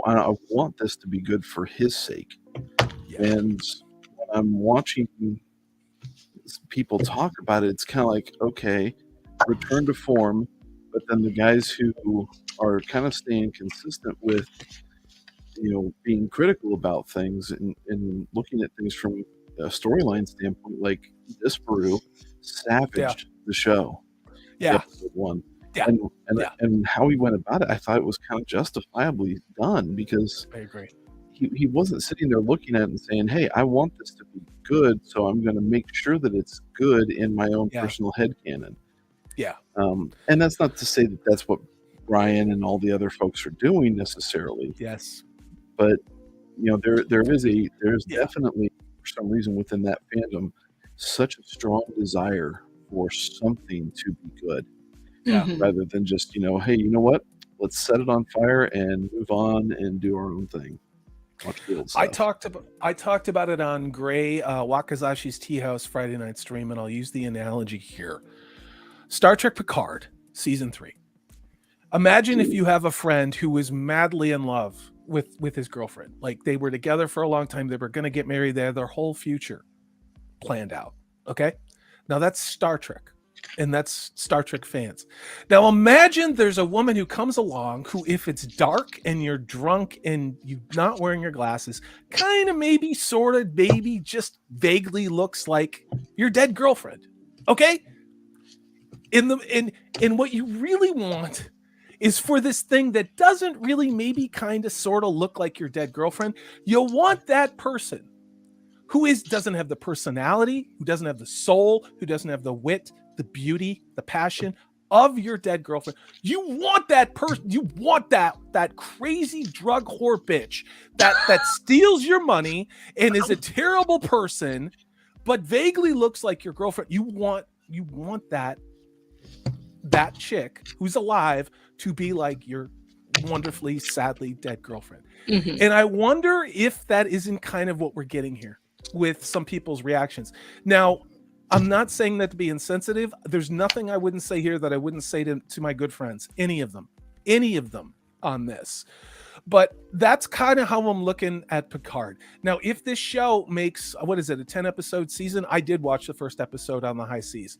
I want this to be good for his sake. Yeah. And when I'm watching people talk about it, it's kind of like, okay, return to form, but then the guys who are kind of staying consistent with, being critical about things and looking at things from a storyline standpoint, like Disparu savaged the show. Yeah. Episode 1. Yeah. And how he went about it, I thought it was kind of justifiably done, because I agree. He wasn't sitting there looking at it and saying, hey, I want this to be good, so I'm going to make sure that it's good in my own personal headcanon. Yeah. And that's not to say that that's what Brian and all the other folks are doing necessarily. Yes. But, there's definitely, for some reason within that fandom, such a strong desire for something to be good. Yeah. Rather than just, hey, you know what? Let's set it on fire and move on and do our own thing. Watch the old I stuff. talked about it on Gray Wakazashi's Tea House Friday night stream, and I'll use the analogy here. Star Trek Picard, season 3. Imagine if you have a friend who is madly in love with his girlfriend. Like, they were together for a long time. They were going to get married. They had their whole future planned out. Okay. Now that's Star Trek, and that's Star Trek fans. Now imagine there's a woman who comes along who, if it's dark and you're drunk and you're not wearing your glasses, kind of maybe sort of maybe just vaguely looks like your dead girlfriend. Okay. In what you really want is for this thing that doesn't really maybe kind of sort of look like your dead girlfriend. You want that person who doesn't have the personality, who doesn't have the soul, who doesn't have the wit, the beauty, the passion of your dead girlfriend. You want that person. You want that crazy drug whore bitch that steals your money and is a terrible person, but vaguely looks like your girlfriend. You want that chick who's alive to be like your wonderfully, sadly dead girlfriend. Mm-hmm. And I wonder if that isn't kind of what we're getting here with some people's reactions. Now, I'm not saying that to be insensitive. There's nothing I wouldn't say here that I wouldn't say to my good friends, any of them on this. But that's kind of how I'm looking at Picard. Now, if this show makes, a 10-episode season? I did watch the first episode on the high seas.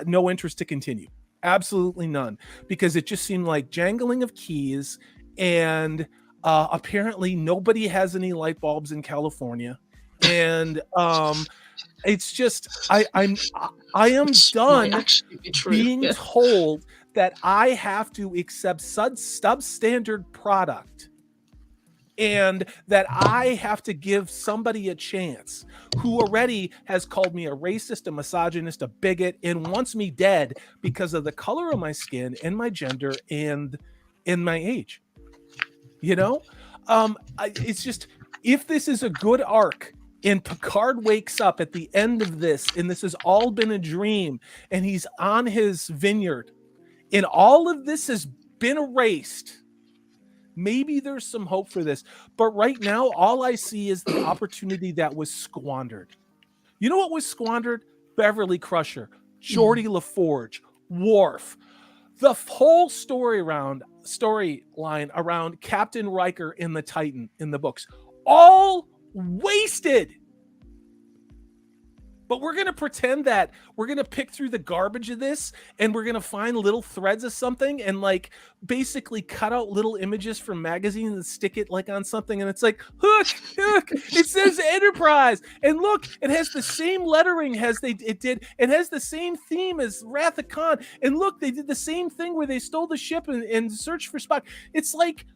No interest to continue. Absolutely none. Because it just seemed like jangling of keys, and apparently nobody has any light bulbs in California. And it's just, I am done being told that I have to accept substandard product, and that I have to give somebody a chance who already has called me a racist, a misogynist, a bigot, and wants me dead because of the color of my skin and my gender and in my age. You know, it's just, if this is a good arc and Picard wakes up at the end of this and this has all been a dream and he's on his vineyard and all of this has been erased, maybe there's some hope for this. But right now, all I see is the opportunity that was squandered. You know what was squandered? Beverly Crusher, Geordie LaForge, Worf. The whole storyline around Captain Riker in the Titan in the books. All wasted. But we're going to pretend that we're going to pick through the garbage of this and we're going to find little threads of something and like basically cut out little images from magazines and stick it like on something. And it's like, look, it says Enterprise. And look, it has the same lettering as it did. It has the same theme as Wrath of Khan. And look, they did the same thing where they stole the ship and searched for Spock. It's like,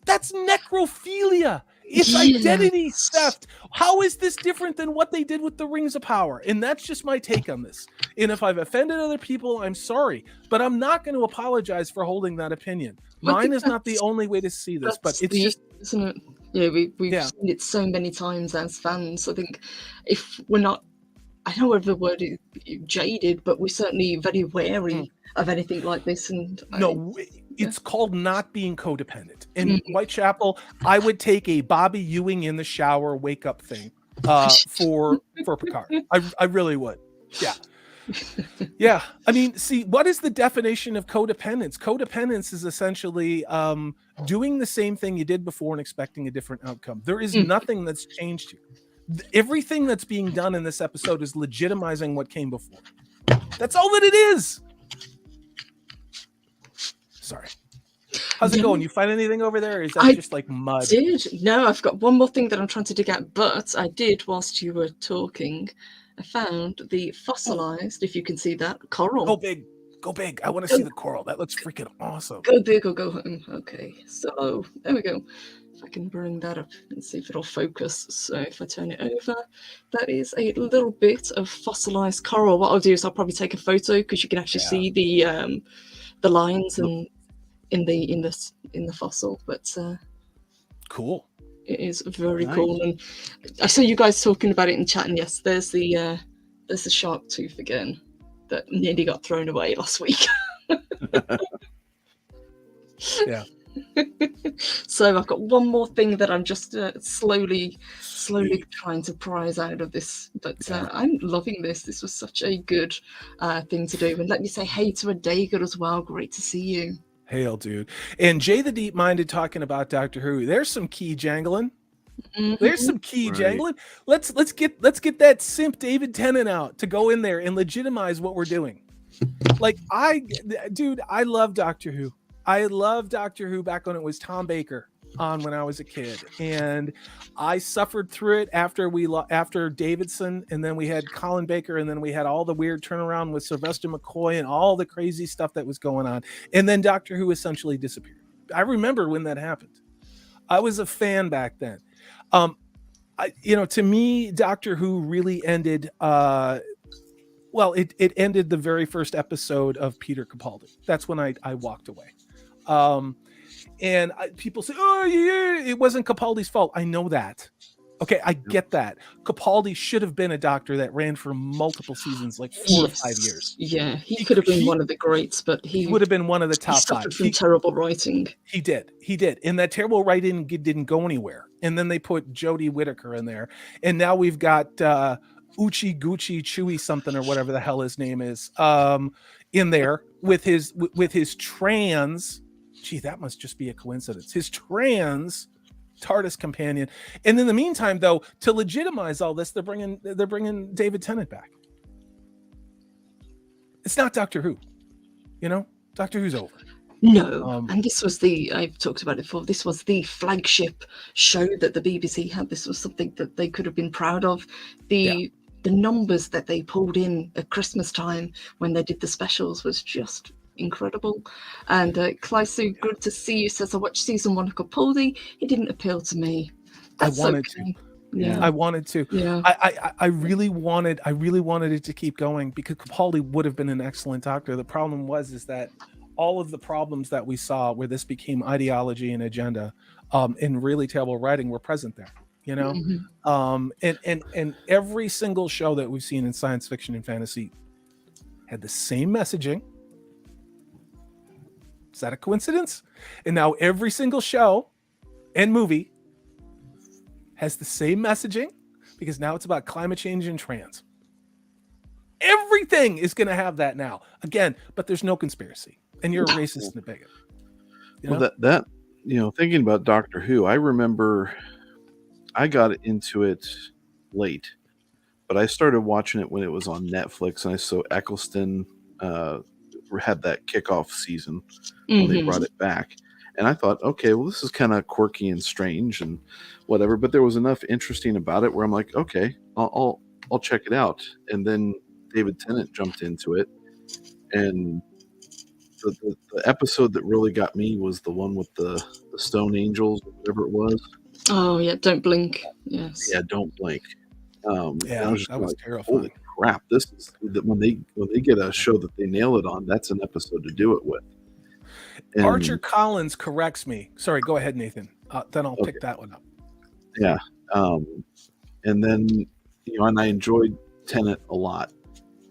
that's necrophilia. It's identity theft. How is this different than what they did with the Rings of Power? And that's just my take on this. And if I've offended other people, I'm sorry. But I'm not going to apologize for holding that opinion. Mine is not the only way to see this, but it's just... Isn't it? Yeah, we've seen it so many times as fans. I think if we're not... I don't know whether the word is jaded, but we're certainly very wary of anything like this. And it's called not being codependent. In Whitechapel, I would take a Bobby Ewing in the shower wake up thing for Picard. I really would. Yeah. Yeah. I mean, see, what is the definition of codependence? Codependence is essentially doing the same thing you did before and expecting a different outcome. There is nothing that's changed here. Everything that's being done in this episode is legitimizing what came before. That's all that it is. Sorry. How's it going? You find anything over there? Or is that just like mud? No, I've got one more thing that I'm trying to dig out, but I did whilst you were talking. I found the fossilized, if you can see that, coral. Go big. Go big. I want to see the coral. That looks freaking awesome. Go big or go home. Okay, so there we go. If I can bring that up and see if it'll focus. So if I turn it over, that is a little bit of fossilized coral. What I'll do is I'll probably take a photo because you can actually see the lines and in the fossil. But cool. It is very cool. And I saw you guys talking about it in chat, and yes, there's the shark tooth again that nearly got thrown away last week. Yeah. So I've got one more thing that I'm just slowly Sweet. trying to prize out of this. But I'm loving this. This was such a good thing to do. And let me say hey to Adaga as well. Great to see you. Hail, dude. And Jay the Deep Minded talking about Doctor Who. There's some key jangling. There's some key jangling. Let's get that simp David Tennant out to go in there and legitimize what we're doing. Like I love Doctor Who. I love Doctor Who back when it was Tom Baker on when I was a kid, and I suffered through it after Davidson, and then we had Colin Baker, and then we had all the weird turnaround with Sylvester McCoy and all the crazy stuff that was going on, and then Doctor Who essentially disappeared. I remember when that happened. I was a fan back then. To me, Doctor Who really ended. It ended the very first episode of Peter Capaldi. That's when I walked away. People say, "Oh, yeah, it wasn't Capaldi's fault." I know that. Okay, I get that. Capaldi should have been a doctor that ran for multiple seasons, like 4 or 5 years. Yeah, he could have been one of the greats, but he would have been one of the top 5. From terrible writing. He did, and that terrible writing didn't go anywhere. And then they put Jodie Whittaker in there, and now we've got Uchi Gucci Chewy something or whatever the hell his name is in there with his trans. Gee, that must just be a coincidence. His trans TARDIS companion. And in the meantime, though, to legitimize all this, they're bringing David Tennant back. It's not Doctor Who, Doctor Who's over. No, and this was I've talked about it before, this was the flagship show that the BBC had. This was something that they could have been proud of. The numbers that they pulled in at Christmas time when they did the specials was just incredible. And Clysu, good to see you, says, I watched season 1 of Capaldi. It didn't appeal to me. That's I wanted to. Yeah. I wanted to. Yeah. I really wanted it to keep going because Capaldi would have been an excellent doctor. The problem is that all of the problems that we saw where this became ideology and agenda and really terrible writing were present there, and every single show that we've seen in science fiction and fantasy had the same messaging. Is that a coincidence? And now every single show and movie has the same messaging because now it's about climate change and trans. Everything is going to have that now. Again, but there's no conspiracy. And you're a racist and a bigot. Well, that thinking about Doctor Who, I remember I got into it late, but I started watching it when it was on Netflix, and I saw Eccleston had that kickoff season when they brought it back. And I thought, okay, well, this is kind of quirky and strange and whatever, but there was enough interesting about it where I'm like, okay, I'll check it out. And then David Tennant jumped into it, and the episode that really got me was the one with the Stone Angels, or whatever it was. Oh yeah, Don't Blink. Yes. Yeah, Don't Blink. Yeah, that was terrifying. Holy crap! This is when they get a show that they nail it on. That's an episode to do it with. And Archer Collins corrects me. Sorry, go ahead, Nathan. Then I'll pick that one up. Yeah, and then and I enjoyed Tennant a lot,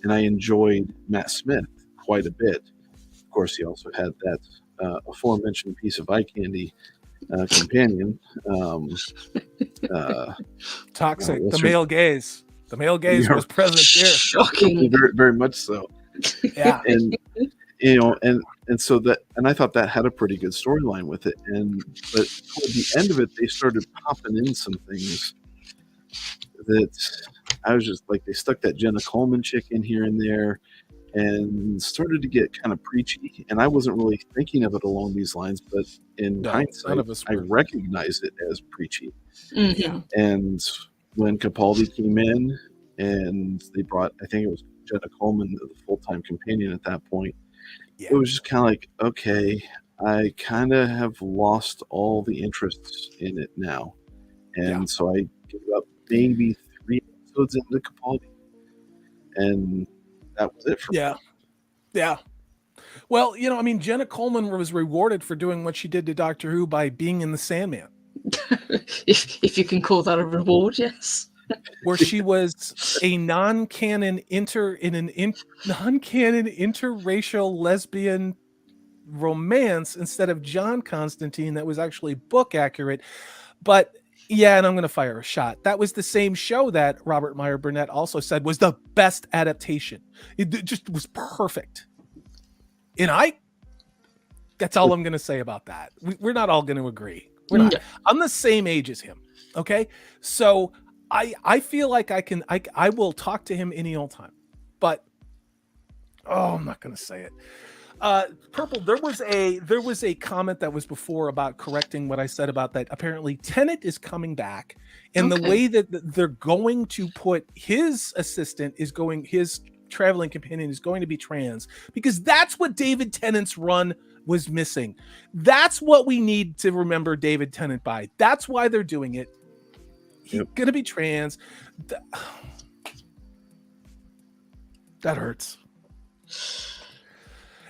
and I enjoyed Matt Smith quite a bit. Of course, he also had that aforementioned piece of eye candy companion. Toxic. The male gaze. The male gaze was present here. Shocking. Very, very much so. Yeah. And so that, and I thought that had a pretty good storyline with it. But toward the end of it, they started popping in some things that I was just like, they stuck that Jenna Coleman chick in here and there, and started to get kind of preachy. And I wasn't really thinking of it along these lines, but in hindsight, I recognized it as preachy. Mm-hmm. And when Capaldi came in and they brought, I think it was Jenna Coleman, the full-time companion at that point, it was just kind of like, okay, I kind of have lost all the interests in it now. And so I gave up maybe 3 episodes into Capaldi. And that was it for me. Yeah. Well, Jenna Coleman was rewarded for doing what she did to Doctor Who by being in The Sandman. if you can call that a reward, yes. Where she was a non-canon interracial lesbian romance instead of John Constantine that was actually book accurate. But yeah, and I'm going to fire a shot. That was the same show that Robert Meyer Burnett also said was the best adaptation. It just was perfect. And that's all I'm going to say about that. We're not all going to agree. We're not. I'm the same age as him. Okay. So I feel like I will talk to him any old time, but I'm not going to say it. Purple, there was a comment that was before about correcting what I said about that. Apparently Tenet is coming back, and the way that they're going to put his assistant his traveling companion is going to be trans, because that's what David Tennant's run was missing. That's what we need to remember David Tennant by. That's why they're doing it. He's gonna be trans. That hurts.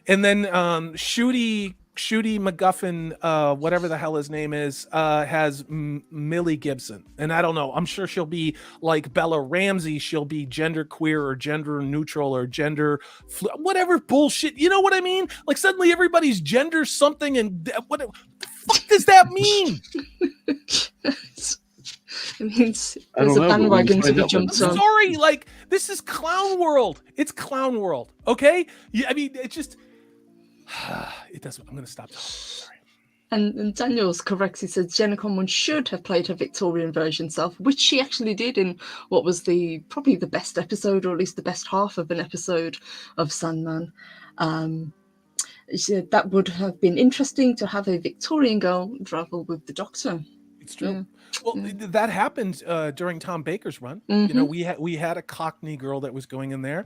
And then Shooty McGuffin, whatever the hell his name is, has Millie Gibson. And I don't know. I'm sure she'll be like Bella Ramsey. She'll be gender queer or gender neutral or whatever bullshit. You know what I mean? Like suddenly everybody's gender something, and what the fuck does that mean? It means there's a bandwagon to be jumped on. Sorry, like this is clown world. It's clown world. Okay? Yeah, I mean, it just it doesn't. I'm going to stop talking. Sorry. And Daniel's correct. He said Jenna Conway should have played her Victorian version self, which she actually did in what was probably the best episode, or at least the best half of an episode of Sandman. She said that would have been interesting to have a Victorian girl travel with the Doctor. It's true. Yeah. Well, that happened during Tom Baker's run. You know, we had a Cockney girl that was going in there.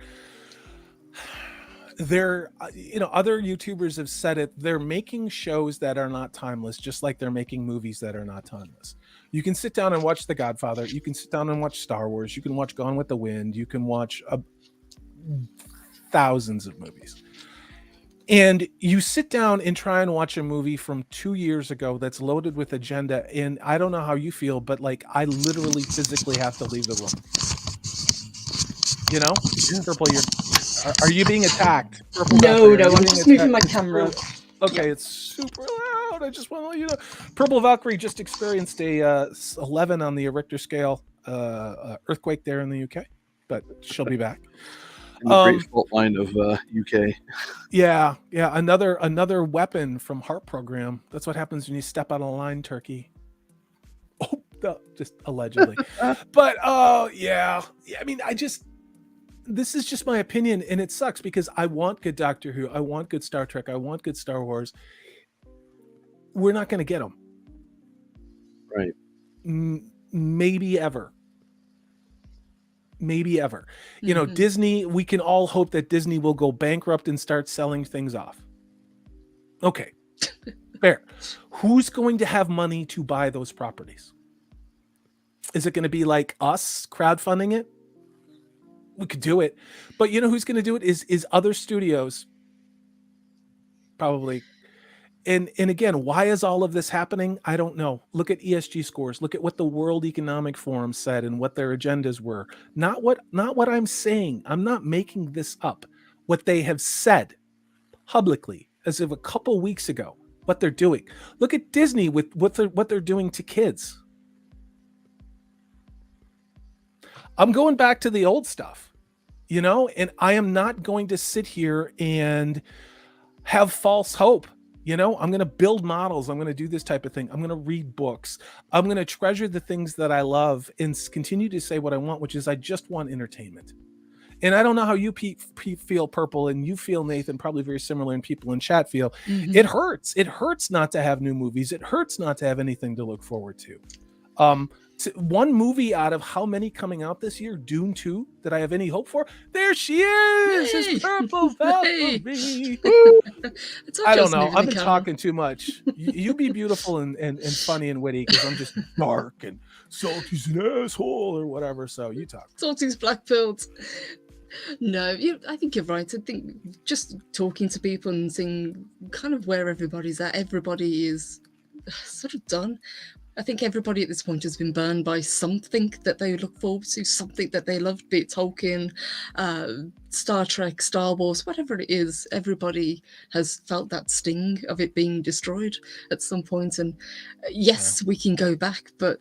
Other YouTubers have said it. They're making shows that are not timeless, just like they're making movies that are not timeless. You can sit down and watch The Godfather. You can sit down and watch Star Wars. You can watch Gone with the Wind. You can watch thousands of movies. And you sit down and try and watch a movie from 2 years ago that's loaded with agenda. And I don't know how you feel, but like I literally physically have to leave the room. You know? Purple, are you being attacked? Purple, no, I'm just moving my camera. Okay, it's super loud. I just want to let you know. Purple Valkyrie just experienced a 11 on the Richter scale earthquake there in the UK, but she'll be back. In the great fault line of UK. Yeah. Another weapon from Heart Program. That's what happens when you step out of line, Turkey. Oh, no, just allegedly. But yeah. I mean, this is just my opinion, and it sucks because I want good Doctor Who, I want good Star Trek, I want good Star Wars. We're not going to get them. Right. Maybe ever. You know, Disney, we can all hope that Disney will go bankrupt and start selling things off. Okay. Fair. Who's going to have money to buy those properties? Is it going to be like us crowdfunding it? We could do it. But you know who's going to do it is other studios. Probably. And again, why is all of this happening? I don't know. Look at ESG scores. Look at what the World Economic Forum said and what their agendas were. Not what I'm saying. I'm not making this up. What they have said publicly as of a couple weeks ago, what they're doing. Look at Disney with what they're doing to kids. I'm going back to the old stuff, you know, and I am not going to sit here and have false hope. You know, I'm going to build models. I'm going to do this type of thing. I'm going to read books. I'm going to treasure the things that I love and continue to say what I want, which is I just want entertainment. And I don't know how you feel, Purple, and you feel, Nathan, probably very similar, and people in chat feel. It hurts. It hurts not to have new movies. It hurts not to have anything to look forward to. One movie out of how many coming out this year, Dune 2, that I have any hope for? There she is! Hey. It's Purple Valkyrie! I don't know. I've been talking too much. You be beautiful and funny and witty, because I'm just dark and Salty's an asshole or whatever, so you talk. Salty's black-pilled. No, I think you're right. I think just talking to people and seeing kind of where everybody's at, everybody is sort of done. I think everybody at this point has been burned by something that they look forward to, something that they loved, be it Tolkien, Star Trek, Star Wars, whatever it is. Everybody has felt that sting of it being destroyed at some point. And yes, we can go back, but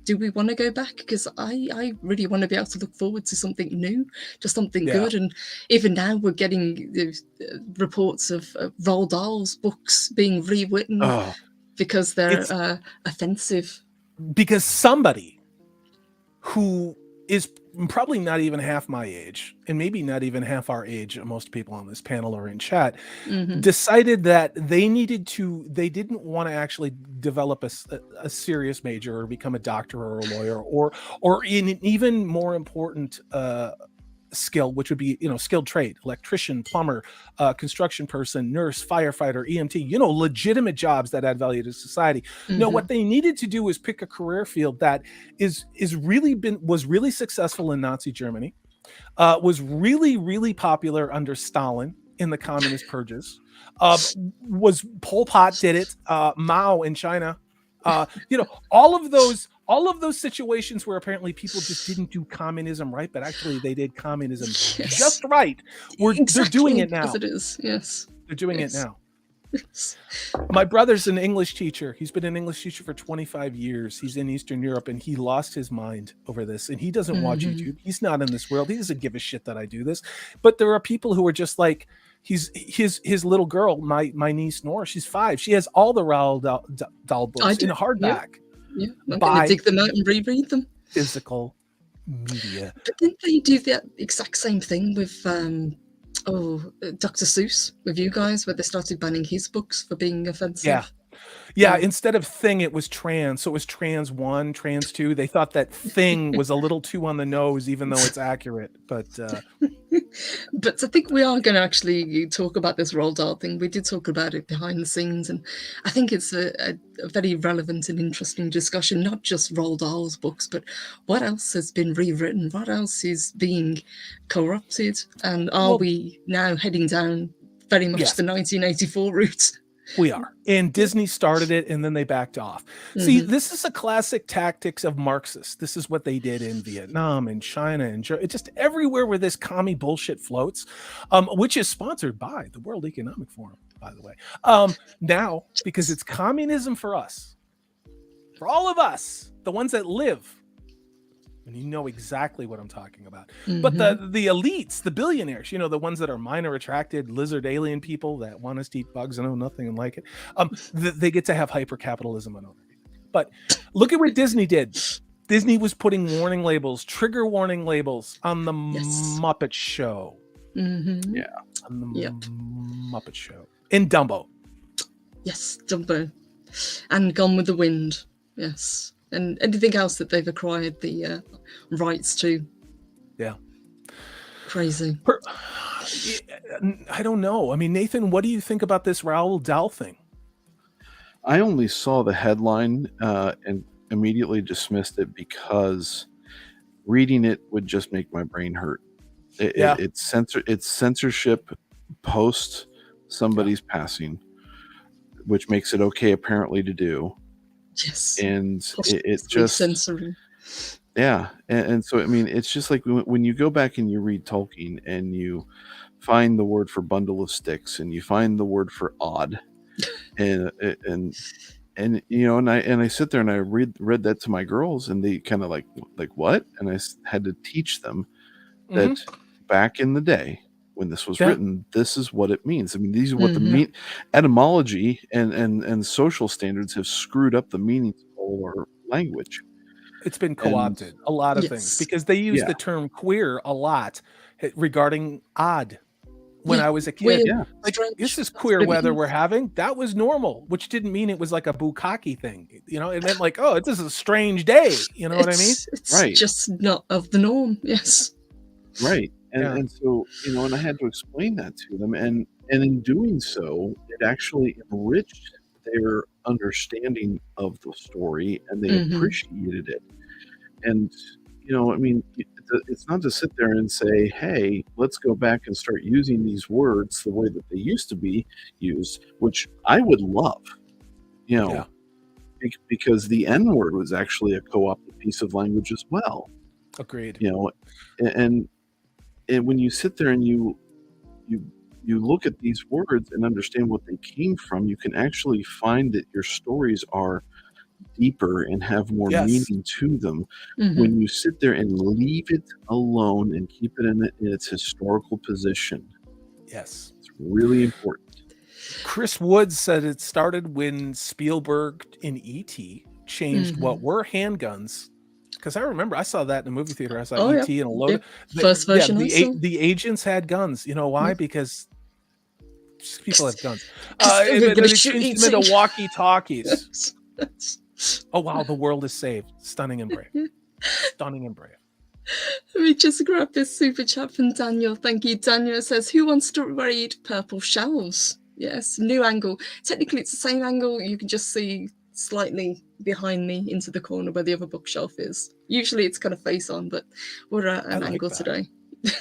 do we want to go back? Because I really want to be able to look forward to something new, to something good. And even now we're getting reports of Roald Dahl's books being rewritten because they're offensive. Because somebody who is probably not even half my age, and maybe not even half our age, most people on this panel or in chat, decided that they didn't want to actually develop a serious major or become a doctor or a lawyer or in an even more important skill, which would be, skilled trade, electrician, plumber, construction person, nurse, firefighter, EMT, legitimate jobs that add value to society. No, what they needed to do was pick a career field that was really successful in Nazi Germany, was really, really popular under Stalin in the communist purges, was Pol Pot did it, Mao in China, all of those situations where apparently people just didn't do communism right, but actually they did communism just right. They're doing it now. As it is, yes. They're doing it now. My brother's an English teacher. He's been an English teacher for 25 years. He's in Eastern Europe, and he lost his mind over this. And he doesn't watch YouTube. He's not in this world. He doesn't give a shit that I do this. But there are people who are just like, his little girl, my niece Nora, she's 5. She has all the Roald Dahl books in hardback. Yeah, I'm going to dig them out and reread them. Physical media. But didn't they do the exact same thing with Dr. Seuss, with you guys, where they started banning his books for being offensive? Yeah, instead of thing, it was trans. So it was trans 1, trans 2. They thought that thing was a little too on the nose, even though it's accurate. But but I think we are going to actually talk about this Roald Dahl thing. We did talk about it behind the scenes, and I think it's a very relevant and interesting discussion, not just Roald Dahl's books, but what else has been rewritten? What else is being corrupted? And are we now heading down very much the 1984 route? We are. And Disney started it, and then they backed off. See, this is a classic tactics of Marxists. This is what they did in Vietnam and China and just everywhere where this commie bullshit floats, which is sponsored by the World Economic Forum, by the way. Now, because it's communism for us, for all of us, the ones that live. And you know exactly what I'm talking about. But the elites, the billionaires, the ones that are minor attracted, lizard alien people that want us to eat bugs and know nothing like it, they get to have hyper capitalism and everything. But look at what Disney did. Disney was putting warning labels, trigger warning labels on the Muppet Show. Yeah, on the Muppet Show. In Dumbo. Yes, Dumbo. And Gone with the Wind. Yes. And anything else that they've acquired the rights to. Yeah. Crazy. I don't know. I mean, Nathan, what do you think about this Roald Dahl thing? I only saw the headline and immediately dismissed it because reading it would just make my brain hurt. It's censorship post somebody's passing, which makes it okay apparently to do. Yes. And it just censoring. Yeah. And so, I mean, it's just like when you go back and you read Tolkien and you find the word for bundle of sticks and you find the word for odd and I sit there and I read that to my girls and they kind of like what? And I had to teach them that back in the day when this was written, this is what it means. I mean, these are what the etymology and social standards have screwed up the meaning of our language. It's been co-opted, a lot of things, because they use the term queer a lot regarding odd. When I was a kid, like, this is queer weather we're having. That was normal, which didn't mean it was like a bukkake thing. It meant like, oh, this is a strange day. You know what I mean? It's just not of the norm. Yes. Right. And so, and I had to explain that to them. And in doing so, it actually enriched their understanding of the story and they appreciated it. And, I mean, it's not to sit there and say, hey, let's go back and start using these words the way that they used to be used, which I would love, because the N word was actually a co-opted piece of language as well. Agreed. You know, and when you sit there and you look at these words and understand what they came from, you can actually find that your stories are deeper and have more meaning to them when you sit there and leave it alone and keep it in its historical position. Yes. It's really important. Chris Woods said it started when Spielberg in E.T. changed what were handguns. Because I remember I saw that in the movie theater. I saw E.T. and a load of first version. The agents had guns. You know why? Because people have guns. And then it changed them into walkie-talkies. Oh wow, the world is saved. Stunning and brave. Stunning and brave. Let me just grab this super chat from Daniel. Thank you. Daniel says, who wants to read Purple Shelves? Yes, new angle. Technically, it's the same angle. You can just see slightly behind me into the corner where the other bookshelf is. Usually it's kind of face on, but we're at an angle today.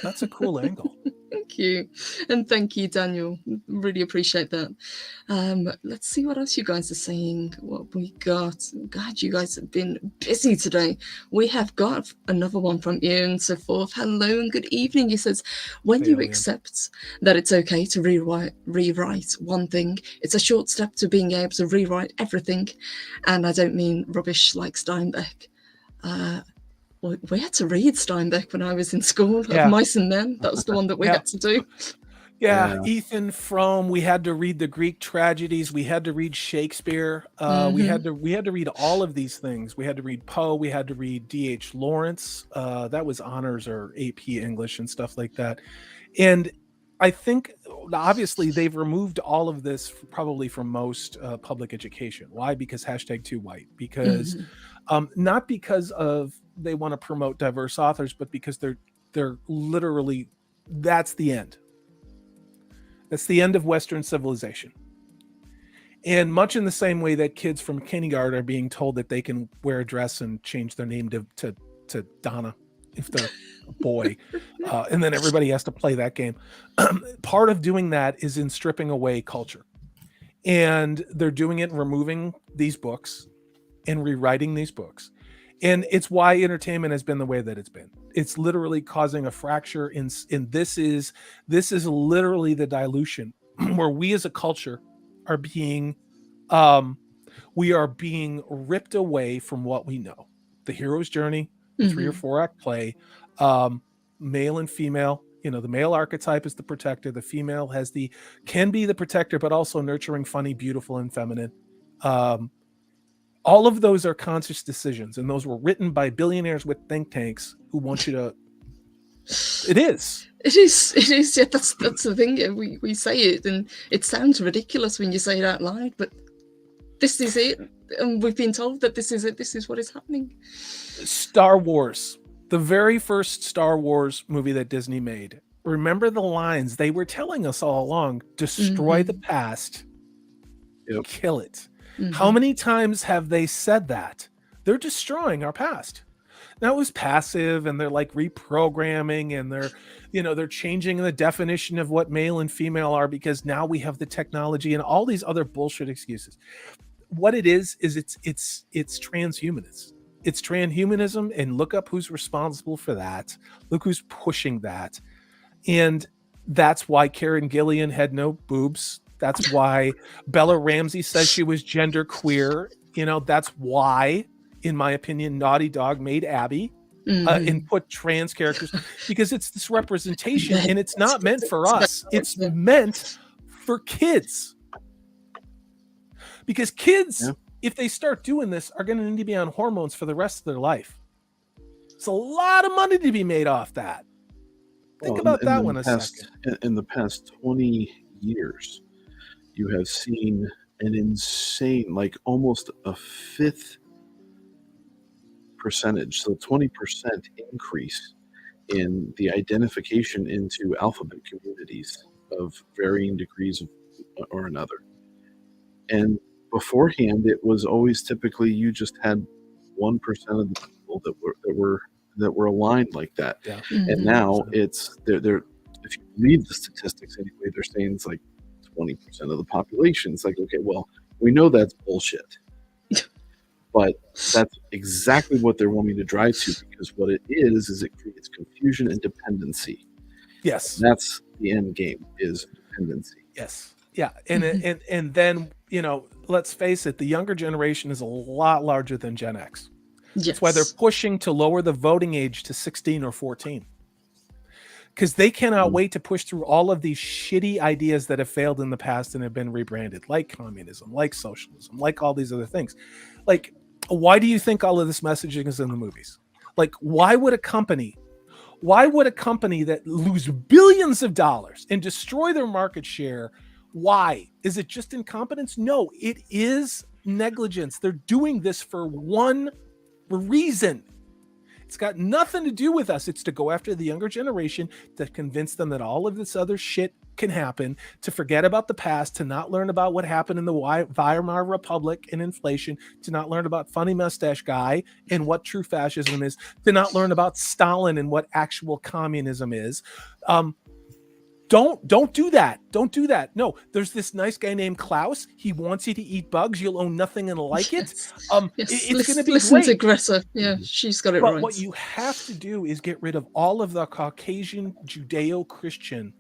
That's a cool angle. Thank you. And thank you, Daniel. Really appreciate that. Let's see what else you guys are saying. What we got. God, you guys have been busy today. We have got another one from Ian so forth. Hello and good evening. He says, when you accept that it's okay to rewrite one thing, it's a short step to being able to rewrite everything. And I don't mean rubbish like Steinbeck. We had to read Steinbeck when I was in school. Of Mice and Men. That was the one that we had to do. Ethan Frome. We had to read the Greek tragedies. We had to read Shakespeare. We had to read all of these things. We had to read Poe. We had to read D.H. Lawrence. That was honors or AP English and stuff like that. And I think obviously they've removed all of this probably from most public education. Why? Because #2white. Because not because of they want to promote diverse authors, but because they're literally, that's the end. That's the end of Western civilization. And much in the same way that kids from kindergarten are being told that they can wear a dress and change their name to Donna if they're a boy, and then everybody has to play that game. Part of doing that is in stripping away culture. And they're doing it, removing these books and rewriting these books. And it's why entertainment has been the way that it's been. It's literally causing a fracture in this is literally the dilution where we as a culture are being ripped away from what we know. The hero's journey, 3 or 4 act play, male and female. You know, the male archetype is the protector. The female can be the protector, but also nurturing, funny, beautiful, and feminine. All of those are conscious decisions, and those were written by billionaires with think tanks who want you to. It is. Yeah, that's the thing. We say it, and it sounds ridiculous when you say it out loud, but this is it, and we've been told that this is it. This is what is happening. Star Wars, the very first Star Wars movie that Disney made. Remember the lines they were telling us all along: destroy the past, kill it. How many times have they said that? They're destroying our past. Now it was passive, and they're like reprogramming, and they're changing the definition of what male and female are because now we have the technology and all these other bullshit excuses. What it is it's transhumanism. It's transhumanism, and look up who's responsible for that. Look who's pushing that. And that's why Karen Gillan had no boobs. That's why Bella Ramsey says she was gender queer. You know, that's why, in my opinion, Naughty Dog made Abby and put trans characters, because it's this representation, and it's not meant for us. It's meant for kids. Because kids, if they start doing this, are going to need to be on hormones for the rest of their life. It's a lot of money to be made off that. Think about that one a second. In the past 20 years, you have seen an insane, like almost a 5th percentage, so 20% increase in the identification into alphabet communities of varying degrees or another. And beforehand, it was always typically you just had 1% of the people that were aligned like that. Yeah. And now it's they're if you read the statistics anyway, they're saying it's like 20% of the population. It's like, okay, well, we know that's bullshit. But that's exactly what they're wanting to drive to, because what it is it creates confusion and dependency. Yes. That's the end game, is dependency. Yes. Yeah. And then, let's face it, the younger generation is a lot larger than Gen X. Yes. That's why they're pushing to lower the voting age to 16 or 14. Because they cannot wait to push through all of these shitty ideas that have failed in the past and have been rebranded, like communism, like socialism, like all these other things. Like, why do you think all of this messaging is in the movies? Like, why would a company that lose billions of dollars and destroy their market share? Why? Is it just incompetence? No, it is negligence. They're doing this for one reason. It's got nothing to do with us. It's to go after the younger generation, to convince them that all of this other shit can happen, to forget about the past, to not learn about what happened in the Weimar Republic and inflation, to not learn about funny mustache guy and what true fascism is, to not learn about Stalin and what actual communism is. Don't do that. Don't do that. No, there's this nice guy named Klaus. He wants you to eat bugs. You'll own nothing and like it. It's going to be listen great. to Greta. Yeah, she's got it But right. what you have to do is get rid of all of the Caucasian Judeo-Christian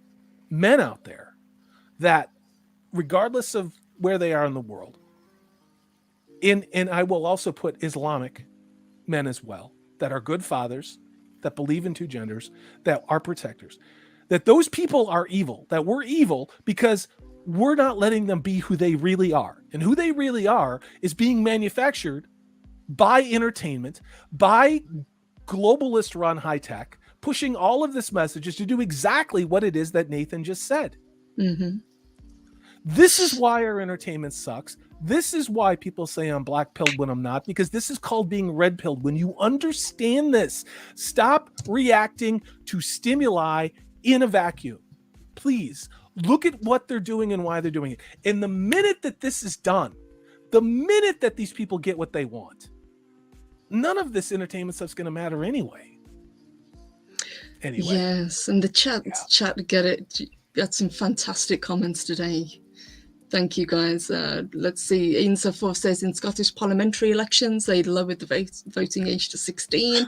men out there that, regardless of where they are in the world, and I will also put Islamic men as well, that are good fathers, that believe in two genders, that are protectors, that those people are evil, that we're evil because we're not letting them be who they really are. And who they really are is being manufactured by entertainment, by globalist run high tech, pushing all of this messages to do exactly what it is that Nathan just said. Mm-hmm. This is why our entertainment sucks. This is why people say I'm black pilled when I'm not, because this is called being red pilled. When you understand this, stop reacting to stimuli in a vacuum. Please look at what they're doing and why they're doing it. And the minute that this is done, the minute that these people get what they want, none of this entertainment stuff's going to matter anyway. Yes, and the chat get it. Got some fantastic comments today. Thank you, guys. Let's see. Insa4 says in Scottish parliamentary elections, they lowered the voting age to 16.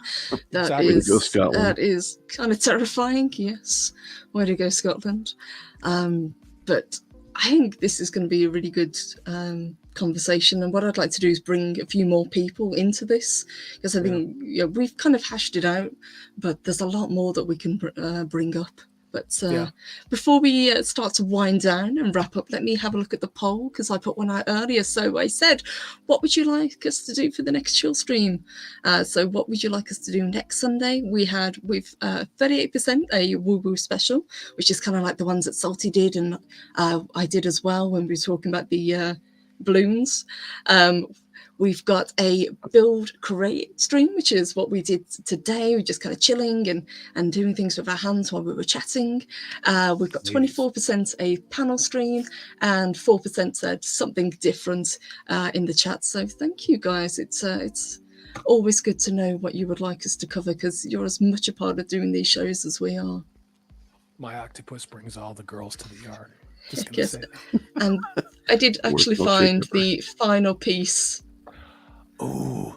That is kind of terrifying. Yes. Way to go, Scotland. But I think this is going to be a really good conversation. And what I'd like to do is bring a few more people into this, because I think we've kind of hashed it out, but there's a lot more that we can bring up. But before we start to wind down and wrap up, let me have a look at the poll, because I put one out earlier. So I said, what would you like us to do for the next chill stream? So what would you like us to do next Sunday? We had with 38% a woo-woo special, which is kind of like the ones that Salty did and I did as well when we were talking about the balloons. We've got a build create stream, which is what we did today. We're just kind of chilling and doing things with our hands while we were chatting. We've got 24% a panel stream and 4% said something different in the chat. So thank you, guys. It's always good to know what you would like us to cover, because you're as much a part of doing these shows as we are. My octopus brings all the girls to the yard. Yes. And I did actually find the final piece. Oh,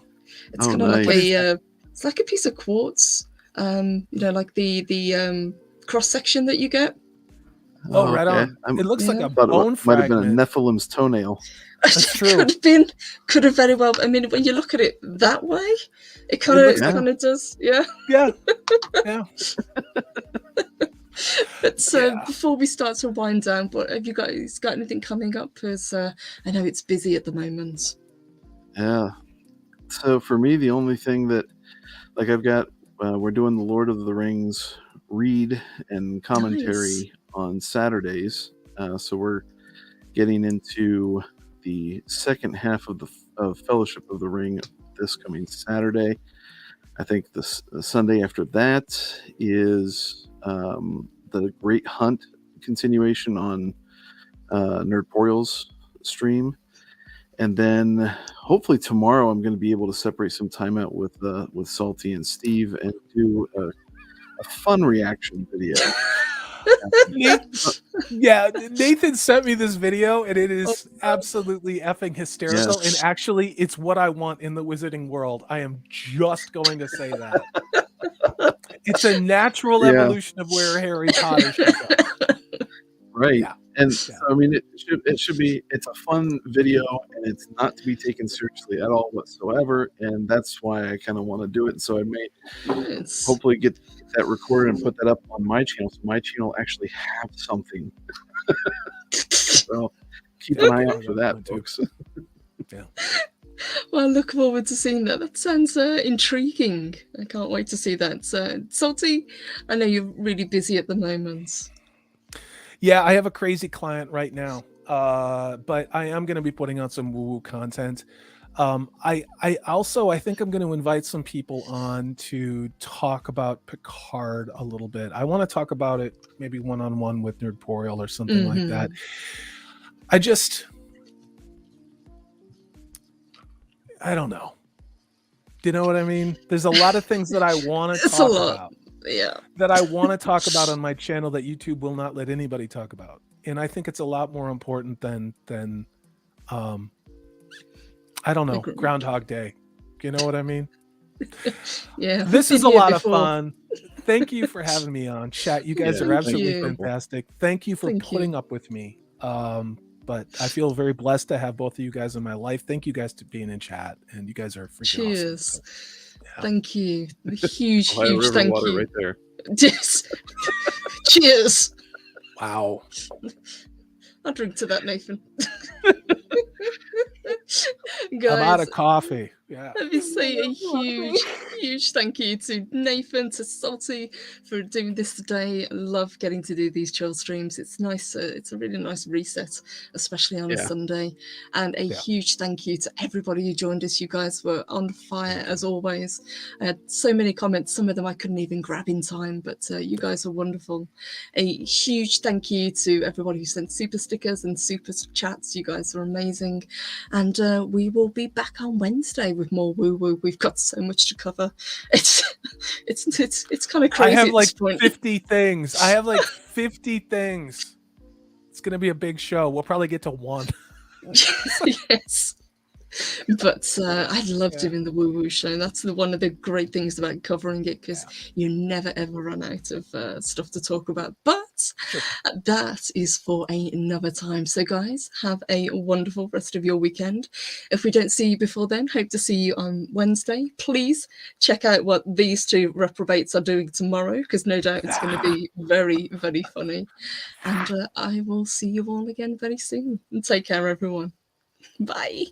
it's kind of like it's like a piece of quartz, like the cross section that you get. Oh, right on. It looks like a bone fragment. Might have been a Nephilim's toenail. That's true. Could have very well. I mean, when you look at it that way, it kind of does. Yeah. But before we start to wind down, what have you guys got anything coming up? Because I know it's busy at the moment. Yeah. So for me, the only thing that, I've got, we're doing the Lord of the Rings read and commentary on Saturdays. So we're getting into the second half of Fellowship of the Ring this coming Saturday. I think the Sunday after that is the Great Hunt continuation on Nerdporial's stream. And then hopefully tomorrow I'm going to be able to separate some time out with Salty and Steve and do a fun reaction video. Yeah, Nathan sent me this video, and it is absolutely effing hysterical. Yes. And actually, it's what I want in the wizarding world. I am just going to say that. It's a natural evolution of where Harry Potter should go. Right. Yeah. And so, I mean, it should be, it's a fun video, and it's not to be taken seriously at all whatsoever. And that's why I kind of want to do it. And so I may hopefully get that recorded and put that up on my channel. So my channel actually have something. So keep an eye out for that, folks. Yeah. Well, I look forward to seeing that. That sounds intriguing. I can't wait to see that. Salty, I know you're really busy at the moment. Yeah, I have a crazy client right now, but I am going to be putting out some woo-woo content. I think I'm going to invite some people on to talk about Picard a little bit. I want to talk about it maybe one-on-one with Nerdporial or something like that. I don't know. Do you know what I mean? There's a lot of things that I want to talk about. Yeah. That I want to talk about on my channel that YouTube will not let anybody talk about. And I think it's a lot more important than I don't know, Groundhog Day. You know what I mean? Yeah. This is a lot of fun. Thank you for having me on, chat. You guys are absolutely fantastic. Thank you for putting up with me. But I feel very blessed to have both of you guys in my life. Thank you guys to being in chat, and you guys are freaking awesome. So, yeah. Thank you. Huge river thank water you. right there. Yes. Cheers. Wow. I'll drink to that, Nathan. Guys, I'm out of coffee. Yeah. Let me say a huge thank you to Nathan, to Salty for doing this today. I love getting to do these chill streams. It's nice. It's a really nice reset, especially on a Sunday. And a huge thank you to everybody who joined us. You guys were on fire as always. I had so many comments. Some of them I couldn't even grab in time, but you guys are wonderful. A huge thank you to everybody who sent super stickers and super chats. You guys are amazing. And we will be back on Wednesday with more woo woo. We've got so much to cover. It's kind of crazy. I have like 50 things. It's gonna be a big show. We'll probably get to one. Yes. But I love doing the woo woo show. That's one of the great things about covering it, because you never ever run out of stuff to talk about. But that is for another time. So guys, have a wonderful rest of your weekend. If we don't see you before then, hope to see you on Wednesday. Please check out what these two reprobates are doing tomorrow, because no doubt it's going to be very, very funny. And I will see you all again very soon. And take care, everyone. Bye.